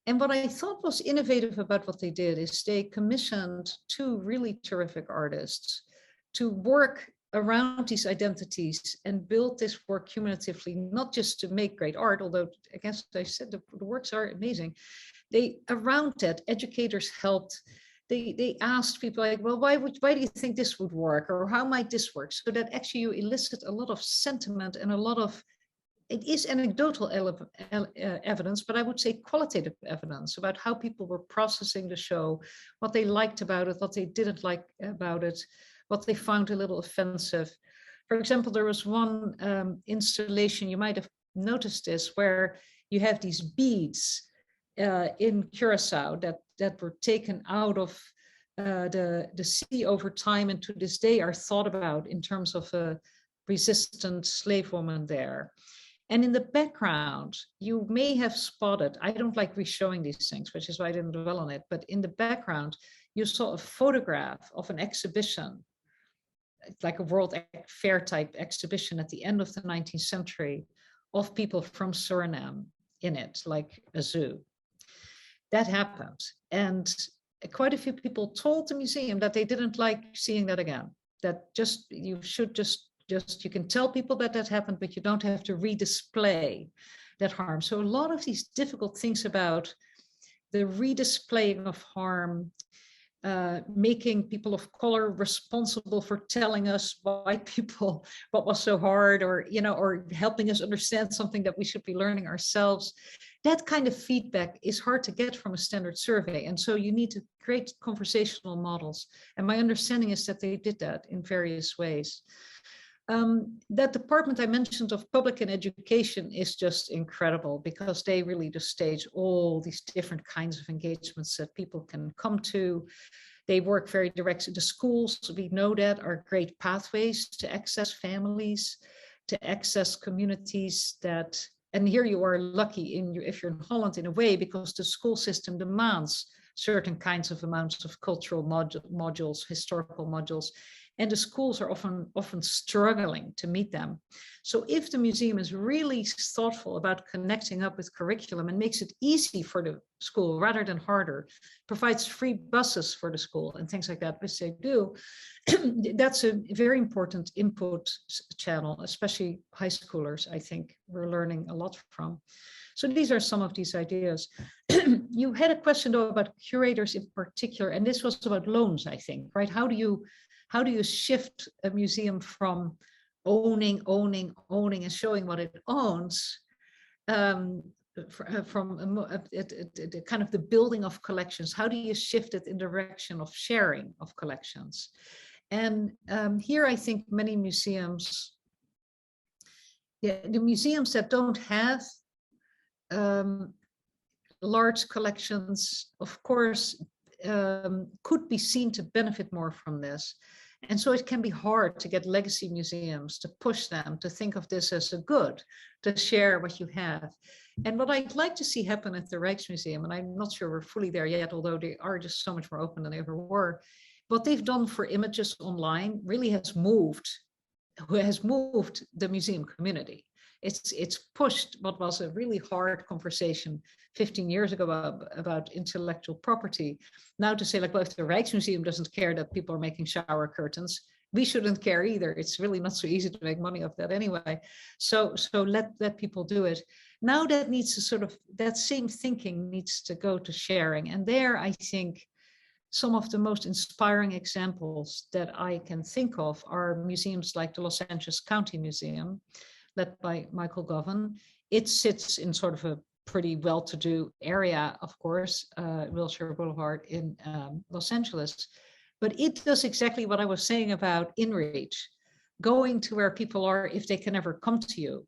And what I thought was innovative about what they did is they commissioned 2 really terrific artists to work around these identities and build this work cumulatively, not just to make great art, although I guess I said the works are amazing. Around that, educators helped. They asked people like, well, why do you think this would work? Or how might this work? So that actually you elicit a lot of sentiment and a lot of, it is anecdotal evidence, but I would say qualitative evidence about how people were processing the show, what they liked about it, what they didn't like about it, what they found a little offensive. For example, there was one installation, you might have noticed this, where you have these beads in Curacao that were taken out of the sea over time, and to this day are thought about in terms of a resistant slave woman there. And in the background, you may have spotted, I don't like re-showing these things, which is why I didn't dwell on it, but in the background, you saw a photograph of an exhibition, like a World Fair type exhibition at the end of the 19th century of people from Suriname in it, like a zoo. That happened. And quite a few people told the museum that they didn't like seeing that again, that you can tell people that happened, but you don't have to redisplay that harm. So a lot of these difficult things about the redisplaying of harm, making people of color responsible for telling us, white people, what was so hard, or helping us understand something that we should be learning ourselves. That kind of feedback is hard to get from a standard survey. And so you need to create conversational models. And my understanding is that they did that in various ways. That department I mentioned of public and education is just incredible, because they really just stage all these different kinds of engagements that people can come to. They work very directly. The schools, we know that, are great pathways to access families, to access communities that, and here you are lucky if you're in Holland in a way, because the school system demands certain kinds of amounts of cultural modules, historical modules, and the schools are often struggling to meet them. So if the museum is really thoughtful about connecting up with curriculum and makes it easy for the school rather than harder, provides free buses for the school and things like that, which they do, that's a very important input channel, especially high schoolers, I think we're learning a lot from. So these are some of these ideas. You had a question though about curators in particular, and this was about loans, I think, right? How do you shift a museum from owning and showing what it owns, from the kind of the building of collections? How do you shift it in direction of sharing of collections? And here I think many museums, the museums that don't have large collections, of course, could be seen to benefit more from this. And so it can be hard to get legacy museums to push them to think of this as a good, to share what you have. And what I'd like to see happen at the Rijksmuseum, and I'm not sure we're fully there yet, although they are just so much more open than they ever were, what they've done for images online really has moved the museum community. It's pushed what was a really hard conversation 15 years ago about intellectual property. Now to say, like, well, if the Rijksmuseum doesn't care that people are making shower curtains, we shouldn't care either. It's really not so easy to make money off that anyway. So let people do it. Now that needs to that same thinking needs to go to sharing. And there, I think some of the most inspiring examples that I can think of are museums like the Los Angeles County Museum, led by Michael Govan. It sits in sort of a pretty well-to-do area, of course, Wilshire Boulevard in Los Angeles. But it does exactly what I was saying about InReach, going to where people are if they can ever come to you.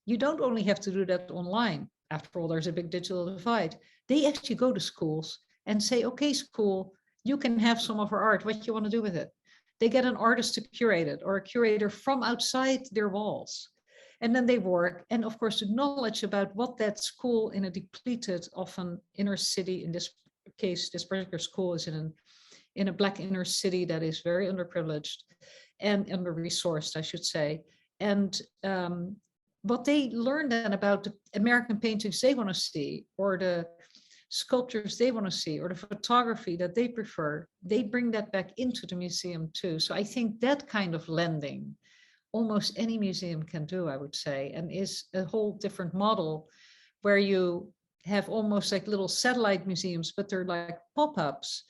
You don't only have to do that online. After all, there's a big digital divide. They actually go to schools and say, okay, school, you can have some of our art. What do you want to do with it? They get an artist to curate it, or a curator from outside their walls. And then they work. And of course, the knowledge about what that school in a depleted, often inner city, in this case, this particular school is in a Black inner city that is very underprivileged and under-resourced, I should say. And what they learn then about the American paintings they want to see, or the sculptures they want to see, or the photography that they prefer, they bring that back into the museum too. So I think that kind of lending, almost any museum can do, I would say, and is a whole different model where you have almost like little satellite museums, but they're like pop-ups.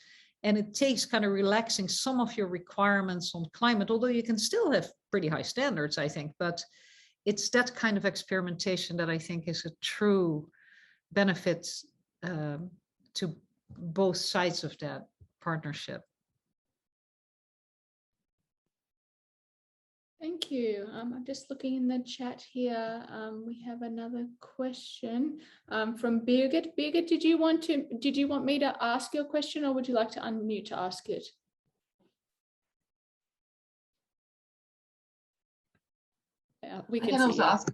And it takes kind of relaxing some of your requirements on climate, although you can still have pretty high standards, I think. But it's that kind of experimentation that I think is a true benefit to both sides of that partnership. Thank you. I'm just looking in the chat here. We have another question from Birgit. Birgit, did you want me to ask your question, or would you like to unmute to ask it? I can also ask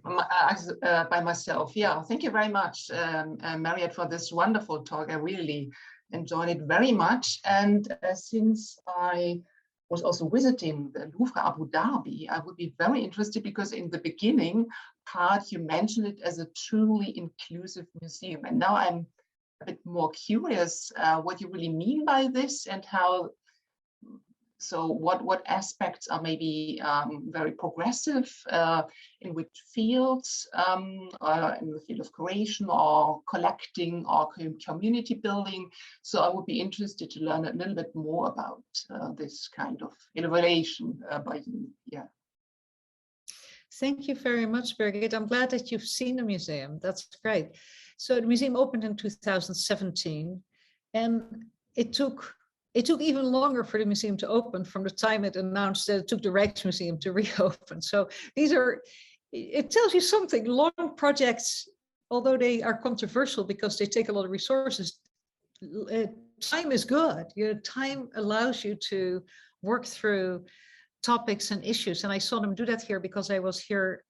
by myself. Yeah, thank you very much, Mariet, for this wonderful talk. I really enjoyed it very much. And since I was also visiting the Louvre Abu Dhabi, I would be very interested, because in the beginning part you mentioned it as a truly inclusive museum, and now I'm a bit more curious what you really mean by this, and how. So what aspects are maybe very progressive, in which fields, in the field of creation or collecting or community building. So I would be interested to learn a little bit more about this kind of evaluation by you. Yeah. Thank you very much, Birgit. I'm glad that you've seen the museum. That's great. So the museum opened in 2017, and it took even longer for the museum to open from the time it announced that it took the Rijksmuseum to reopen. So it tells you something. Long projects, although they are controversial because they take a lot of resources, time is good. Time allows you to work through topics and issues. And I saw them do that here because I was here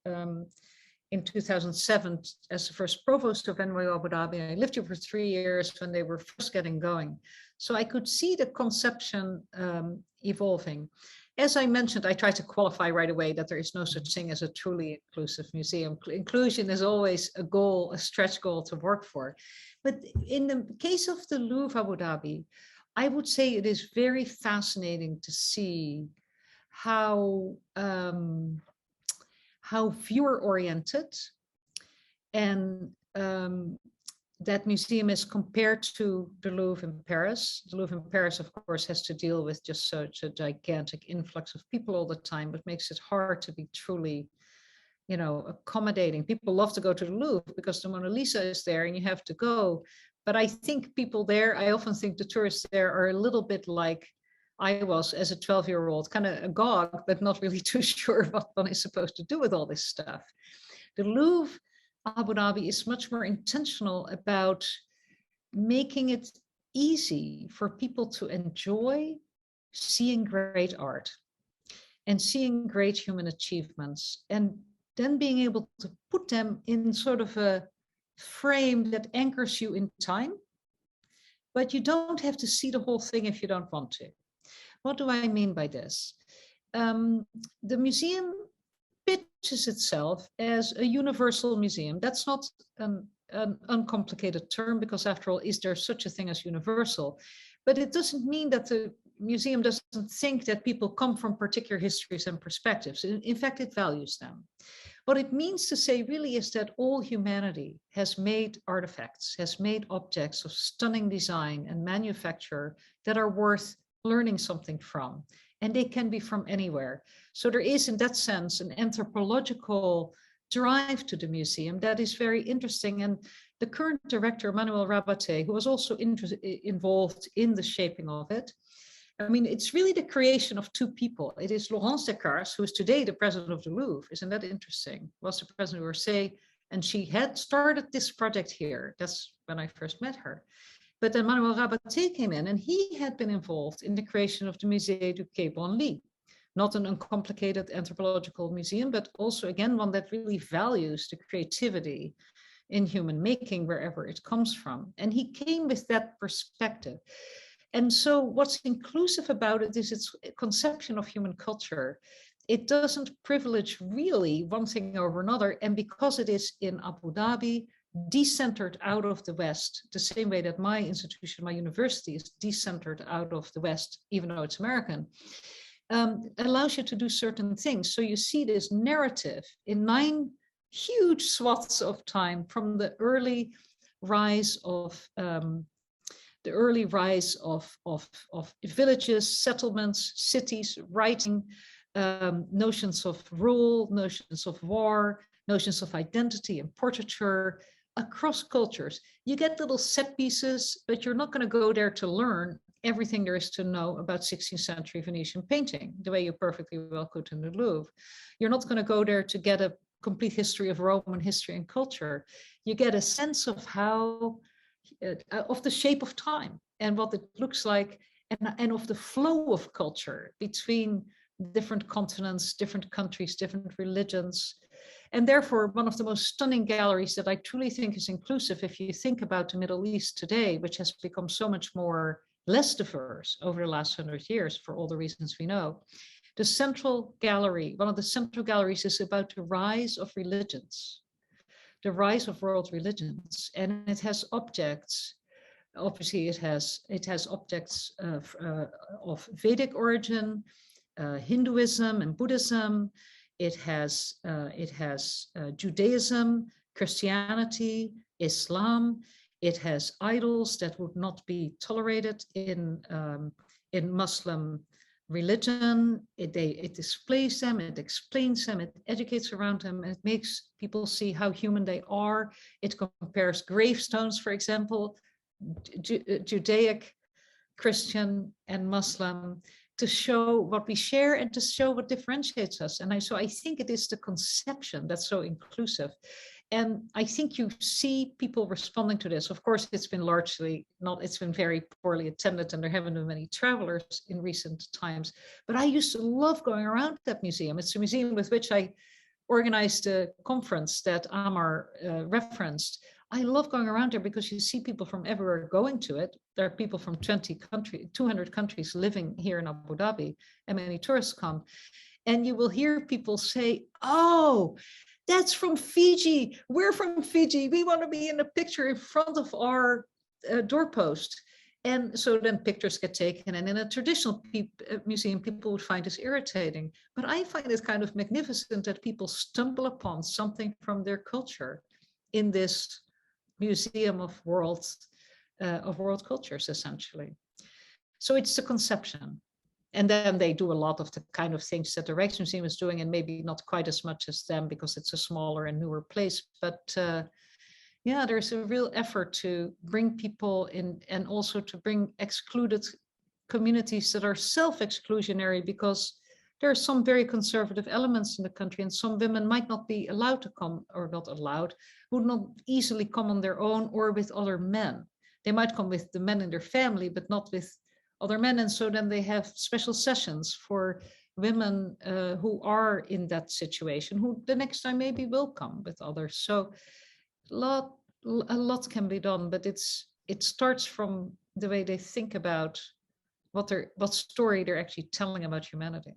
in 2007 as the first provost of NYU Abu Dhabi. I lived here for 3 years when they were first getting going. So I could see the conception evolving. As I mentioned, I tried to qualify right away that there is no such thing as a truly inclusive museum. Inclusion is always a goal, a stretch goal to work for. But in the case of the Louvre Abu Dhabi, I would say it is very fascinating to see how viewer-oriented and that museum is compared to the Louvre in Paris. The Louvre in Paris, of course, has to deal with just such a gigantic influx of people all the time, but makes it hard to be truly, accommodating. People love to go to the Louvre because the Mona Lisa is there and you have to go. But I think people there, I often think the tourists there are a little bit like I was as a 12-year-old, kind of agog, but not really too sure what one is supposed to do with all this stuff. The Louvre Abu Dhabi is much more intentional about making it easy for people to enjoy seeing great art and seeing great human achievements, and then being able to put them in sort of a frame that anchors you in time, but you don't have to see the whole thing if you don't want to. What do I mean by this? The museum pitches itself as a universal museum. That's not an uncomplicated term, because after all, is there such a thing as universal? But it doesn't mean that the museum doesn't think that people come from particular histories and perspectives. In fact, it values them. What it means to say really is that all humanity has made artifacts, has made objects of stunning design and manufacture that are worth learning something from, and they can be from anywhere. So there is, in that sense, an anthropological drive to the museum that is very interesting. And the current director, Manuel Rabate, who was also involved in the shaping of it, I mean, it's really the creation of two people. It is Laurence Descartes, who is today the president of the Louvre. Isn't that interesting? Was the president of Orsay, and she had started this project here. That's when I first met her. But then Manuel Rabaté came in, and he had been involved in the creation of the Musée du Quai Branly. Not an uncomplicated anthropological museum, but also, again, one that really values the creativity in human making wherever it comes from. And he came with that perspective. And so what's inclusive about it is its conception of human culture. It doesn't privilege really one thing over another. And because it is in Abu Dhabi, decentered out of the West, the same way that my institution, my university, is decentered out of the West, even though it's American, allows you to do certain things. So you see this narrative in 9 huge swaths of time, from the early rise of villages, settlements, cities, writing, notions of rule, notions of war, notions of identity and portraiture across cultures. You get little set pieces, but you're not going to go there to learn everything there is to know about 16th century Venetian painting, the way you perfectly well could in the Louvre. You're not going to go there to get a complete history of Roman history and culture. You get a sense of how, of the shape of time and what it looks like, and of the flow of culture between different continents, different countries, different religions. And therefore, one of the most stunning galleries that I truly think is inclusive, if you think about the Middle East today, which has become so much more less diverse over the last 100 years for all the reasons we know. The central gallery, one of the central galleries, is about the rise of religions, the rise of world religions, and it has objects. Obviously, it has objects of Vedic origin, Hinduism and Buddhism. It has Judaism, Christianity, Islam. It has idols that would not be tolerated in Muslim religion. It displays them, it explains them, it educates around them, and it makes people see how human they are. It compares gravestones, for example, Judaic, Christian, and Muslim, to show what we share and to show what differentiates us. And so I think it is the conception that's so inclusive. And I think you see people responding to this. Of course, it's been largely not, it's been very poorly attended, and there haven't been many travelers in recent times. But I used to love going around that museum. It's a museum with which I organized a conference that Amar referenced. I love going around there because you see people from everywhere going to it. There are people from 200 countries living here in Abu Dhabi, and many tourists come. And you will hear people say, oh, that's from Fiji. We're from Fiji. We want to be in a picture in front of our doorpost. And so then pictures get taken. And in a traditional museum, people would find this irritating. But I find it kind of magnificent that people stumble upon something from their culture in this museum of world cultures, essentially. So it's the conception. And then they do a lot of the kind of things that the Rijksmuseum is doing, and maybe not quite as much as them because it's a smaller and newer place. But yeah, there's a real effort to bring people in, and also to bring excluded communities that are self-exclusionary, because there are some very conservative elements in the country, and some women might not be allowed to come, or not allowed, would not easily come on their own or with other men. They might come with the men in their family, but not with other men. And so then they have special sessions for women who are in that situation, who the next time maybe will come with others. So a lot can be done, but it starts from the way they think about what story they're actually telling about humanity.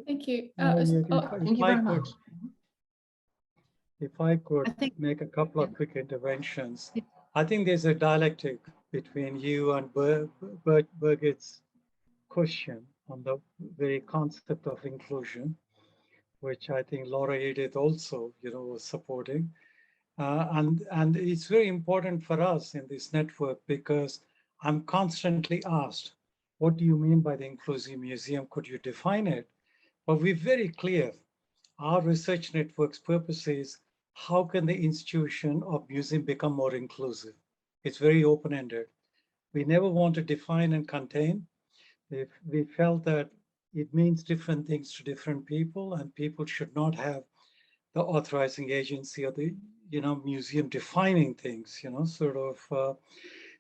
Thank you. Thank you very much. If I could make a couple of quick interventions. I think there's a dialectic between you and Birgit's question on the very concept of inclusion, which I think Laura Edith also, was supporting. And it's very important for us in this network, because I'm constantly asked, what do you mean by the inclusive museum? Could you define it? But we're very clear. Our research network's purpose is, how can the institution of museum become more inclusive? It's very open-ended. We never want to define and contain. If we felt that it means different things to different people, and people should not have the authorizing agency or the museum defining things, sort of.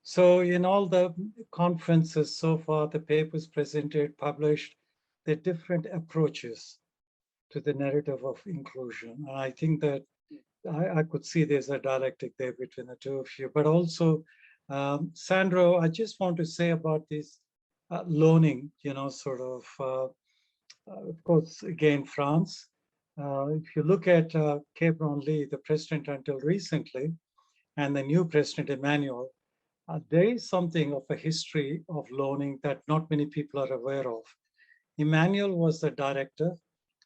So in all the conferences so far, the papers presented, published, the different approaches to the narrative of inclusion. And I think that I could see there's a dialectic there between the two of you. But also, Sandro, I just want to say about this loaning, of course, again, France. If you look at Cabron Lee, the president until recently, and the new president, Emmanuel, there is something of a history of loaning that not many people are aware of. Emmanuel was the director,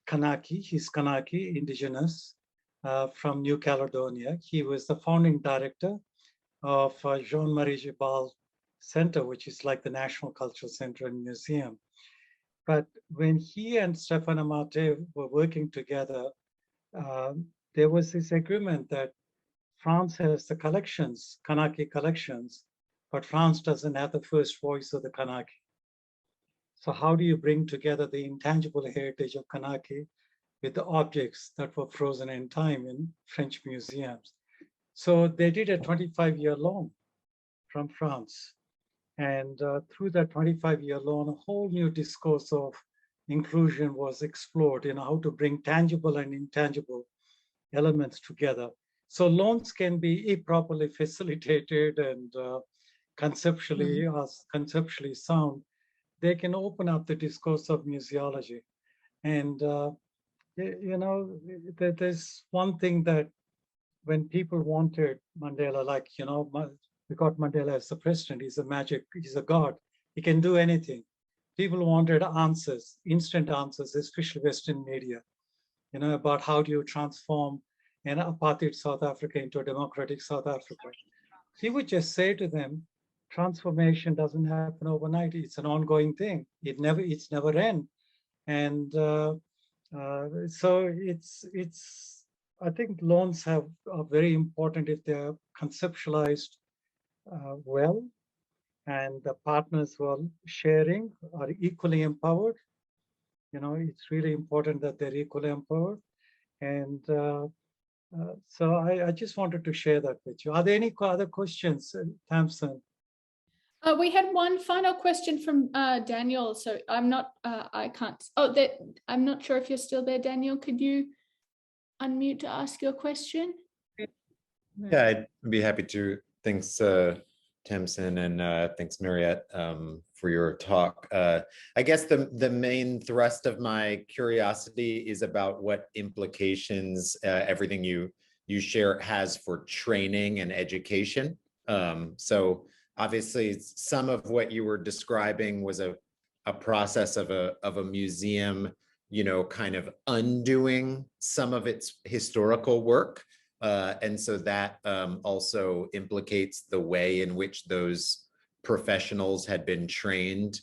Kanaki, he's Kanaki, indigenous, from New Caledonia. He was the founding director of Jean-Marie Gibal Center, which is like the National Cultural Center and Museum. But when he and Stéphane Amate were working together, there was this agreement that France has the collections, Kanaki collections, but France doesn't have the first voice of the Kanaki. So how do you bring together the intangible heritage of Kanaki with the objects that were frozen in time in French museums? So they did a 25-year loan from France. And through that 25-year loan, a whole new discourse of inclusion was explored in how to bring tangible and intangible elements together. So loans can be properly facilitated and conceptually sound. They can open up the discourse of museology. And, there's one thing that when people wanted Mandela, like, we got Mandela as the president, he's a god, he can do anything. People wanted answers, instant answers, especially Western media, about how do you transform an apartheid South Africa into a democratic South Africa. He would just say to them, transformation doesn't happen overnight. It's an ongoing thing. It's never end. And so I think loans are very important if they're conceptualized well, and the partners who are sharing are equally empowered. It's really important that they're equally empowered. And so I just wanted to share that with you. Are there any other questions, Thompson? We had one final question from Daniel. So I'm not sure if you're still there, Daniel. Could you unmute to ask your question? Yeah, I'd be happy to. Thanks, Tamsin, and thanks, Mariet, for your talk. I guess the main thrust of my curiosity is about what implications everything you share has for training and education. So obviously, some of what you were describing was a process of a museum, kind of undoing some of its historical work. And so that also implicates the way in which those professionals had been trained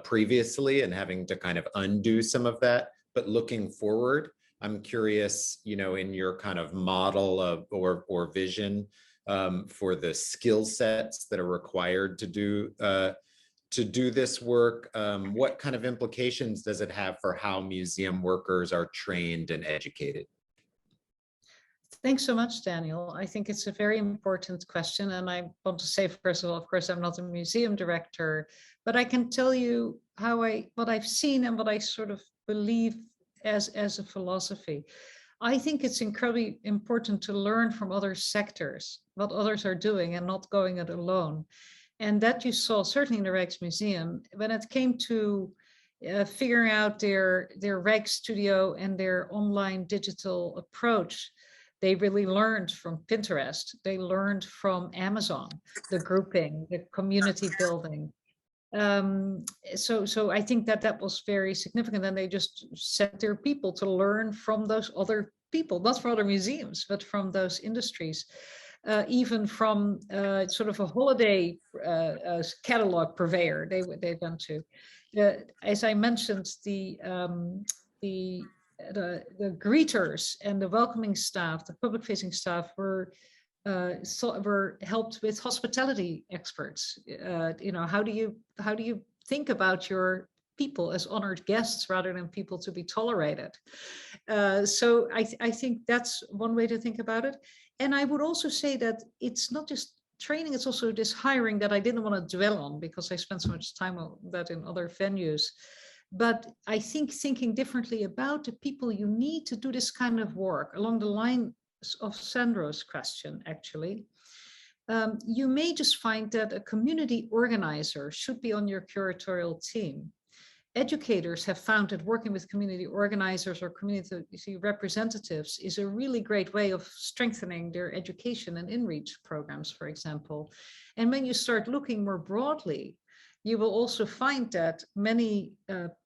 previously and having to kind of undo some of that. But looking forward, I'm curious, in your kind of model of or vision for the skill sets that are required to do this work, what kind of implications does it have for how museum workers are trained and educated? Thanks so much, Daniel. I think it's a very important question. And I want to say, first of all, of course, I'm not a museum director, but I can tell you what I've seen and what I sort of believe as a philosophy. I think it's incredibly important to learn from other sectors, what others are doing and not going it alone. And that you saw certainly in the Rijksmuseum when it came to figuring out their Rijksstudio and their online digital approach. They really learned from Pinterest. They learned from Amazon, the grouping, the community building. So I think that was very significant. And they just set their people to learn from those other people, not from other museums, but from those industries. Even from sort of a holiday catalog purveyor they went to. As I mentioned, the greeters and the welcoming staff, the public-facing staff were were helped with hospitality experts. How do you think about your people as honored guests rather than people to be tolerated? So I think that's one way to think about it. And I would also say that it's not just training, it's also this hiring that I didn't want to dwell on because I spent so much time on that in other venues. But I think thinking differently about the people you need to do this kind of work along the line of Sandro's question, actually. You may just find that a community organizer should be on your curatorial team. Educators have found that working with community organizers or community representatives is a really great way of strengthening their education and in-reach programs, for example. And when you start looking more broadly, you will also find that many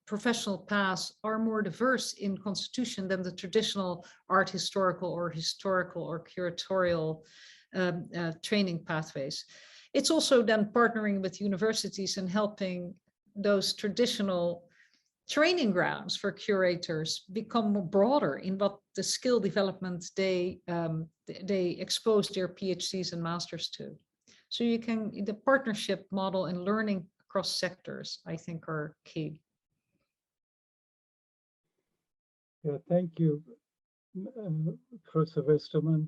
professional paths are more diverse in constitution than the traditional art historical or curatorial training pathways. It's also then partnering with universities and helping those traditional training grounds for curators become more broader in what the skill development they expose their PhDs and masters to. So the partnership model and learning across sectors, I think, are key. Yeah, thank you, Professor Westermann.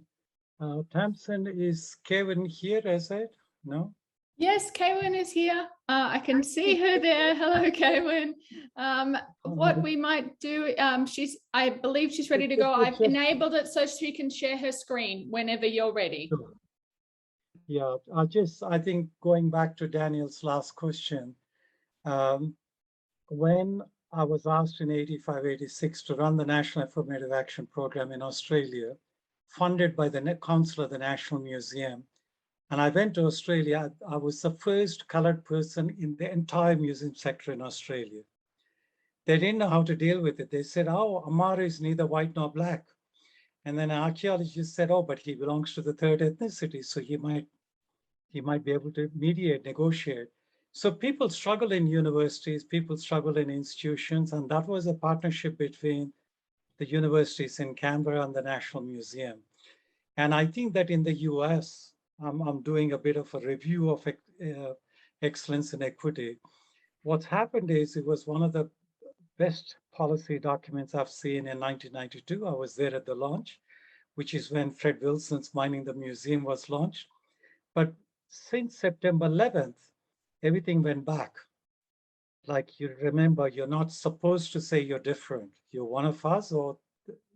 Tamsin, is Kevin here, as I said? No? Yes, Kaywin is here. I can see her there. Hello, Kaywin. What we might do, I believe she's ready to go. I've enabled it so she can share her screen whenever you're ready. Sure. Yeah, I think going back to Daniel's last question, when I was asked in 85, 86 to run the National Affirmative Action Program in Australia, funded by the Council of the National Museum, and I went to Australia, I was the first colored person in the entire museum sector in Australia. They didn't know how to deal with it. They said, oh, Amar is neither white nor black. And then an archaeologist said, oh, but he belongs to the third ethnicity, so he might be able to mediate, negotiate. So people struggle in universities, people struggle in institutions, and that was a partnership between the universities in Canberra and the National Museum. And I think that in the US, I'm doing a bit of a review of excellence in equity. What's happened is it was one of the best policy documents I've seen in 1992. I was there at the launch, which is when Fred Wilson's Mining the Museum was launched. But since September 11th, everything went back. Like, you remember, you're not supposed to say you're different. You're one of us or,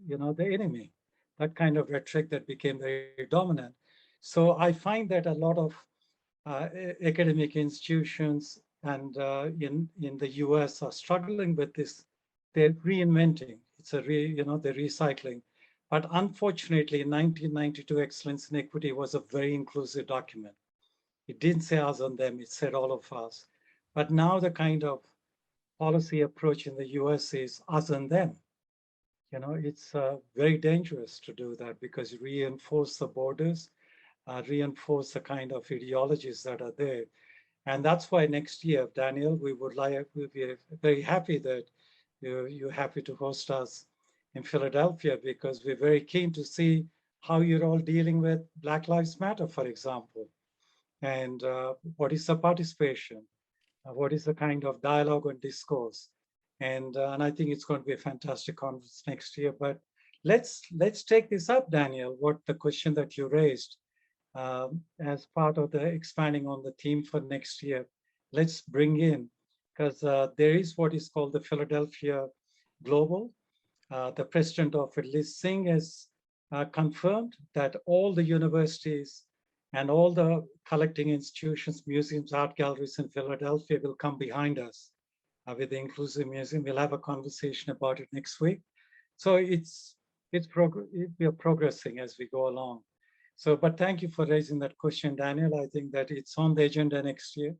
the enemy. That kind of rhetoric that became very dominant. So I find that a lot of academic institutions and in the US are struggling with this. They're reinventing. It's they're recycling. But unfortunately, in 1992, Excellence in Equity was a very inclusive document. It didn't say us and them, it said all of us. But now the kind of policy approach in the US is us and them. It's very dangerous to do that because you reinforce the borders, reinforce the kind of ideologies that are there. And that's why next year, Daniel, we'll be very happy that you're happy to host us in Philadelphia, because we're very keen to see how you're all dealing with Black Lives Matter, for example. And what is the participation? What is the kind of dialogue and discourse? And I think it's going to be a fantastic conference next year. But let's take this up, Daniel, what the question that you raised as part of the expanding on the theme for next year. Let's bring in, because there is what is called the Philadelphia Global. The president of it, Liz Singh, has confirmed that all the universities and all the collecting institutions, museums, art galleries in Philadelphia will come behind us with the Inclusive Museum. We'll have a conversation about it next week. So we are progressing as we go along. So, but thank you for raising that question, Daniel. I think that it's on the agenda next year.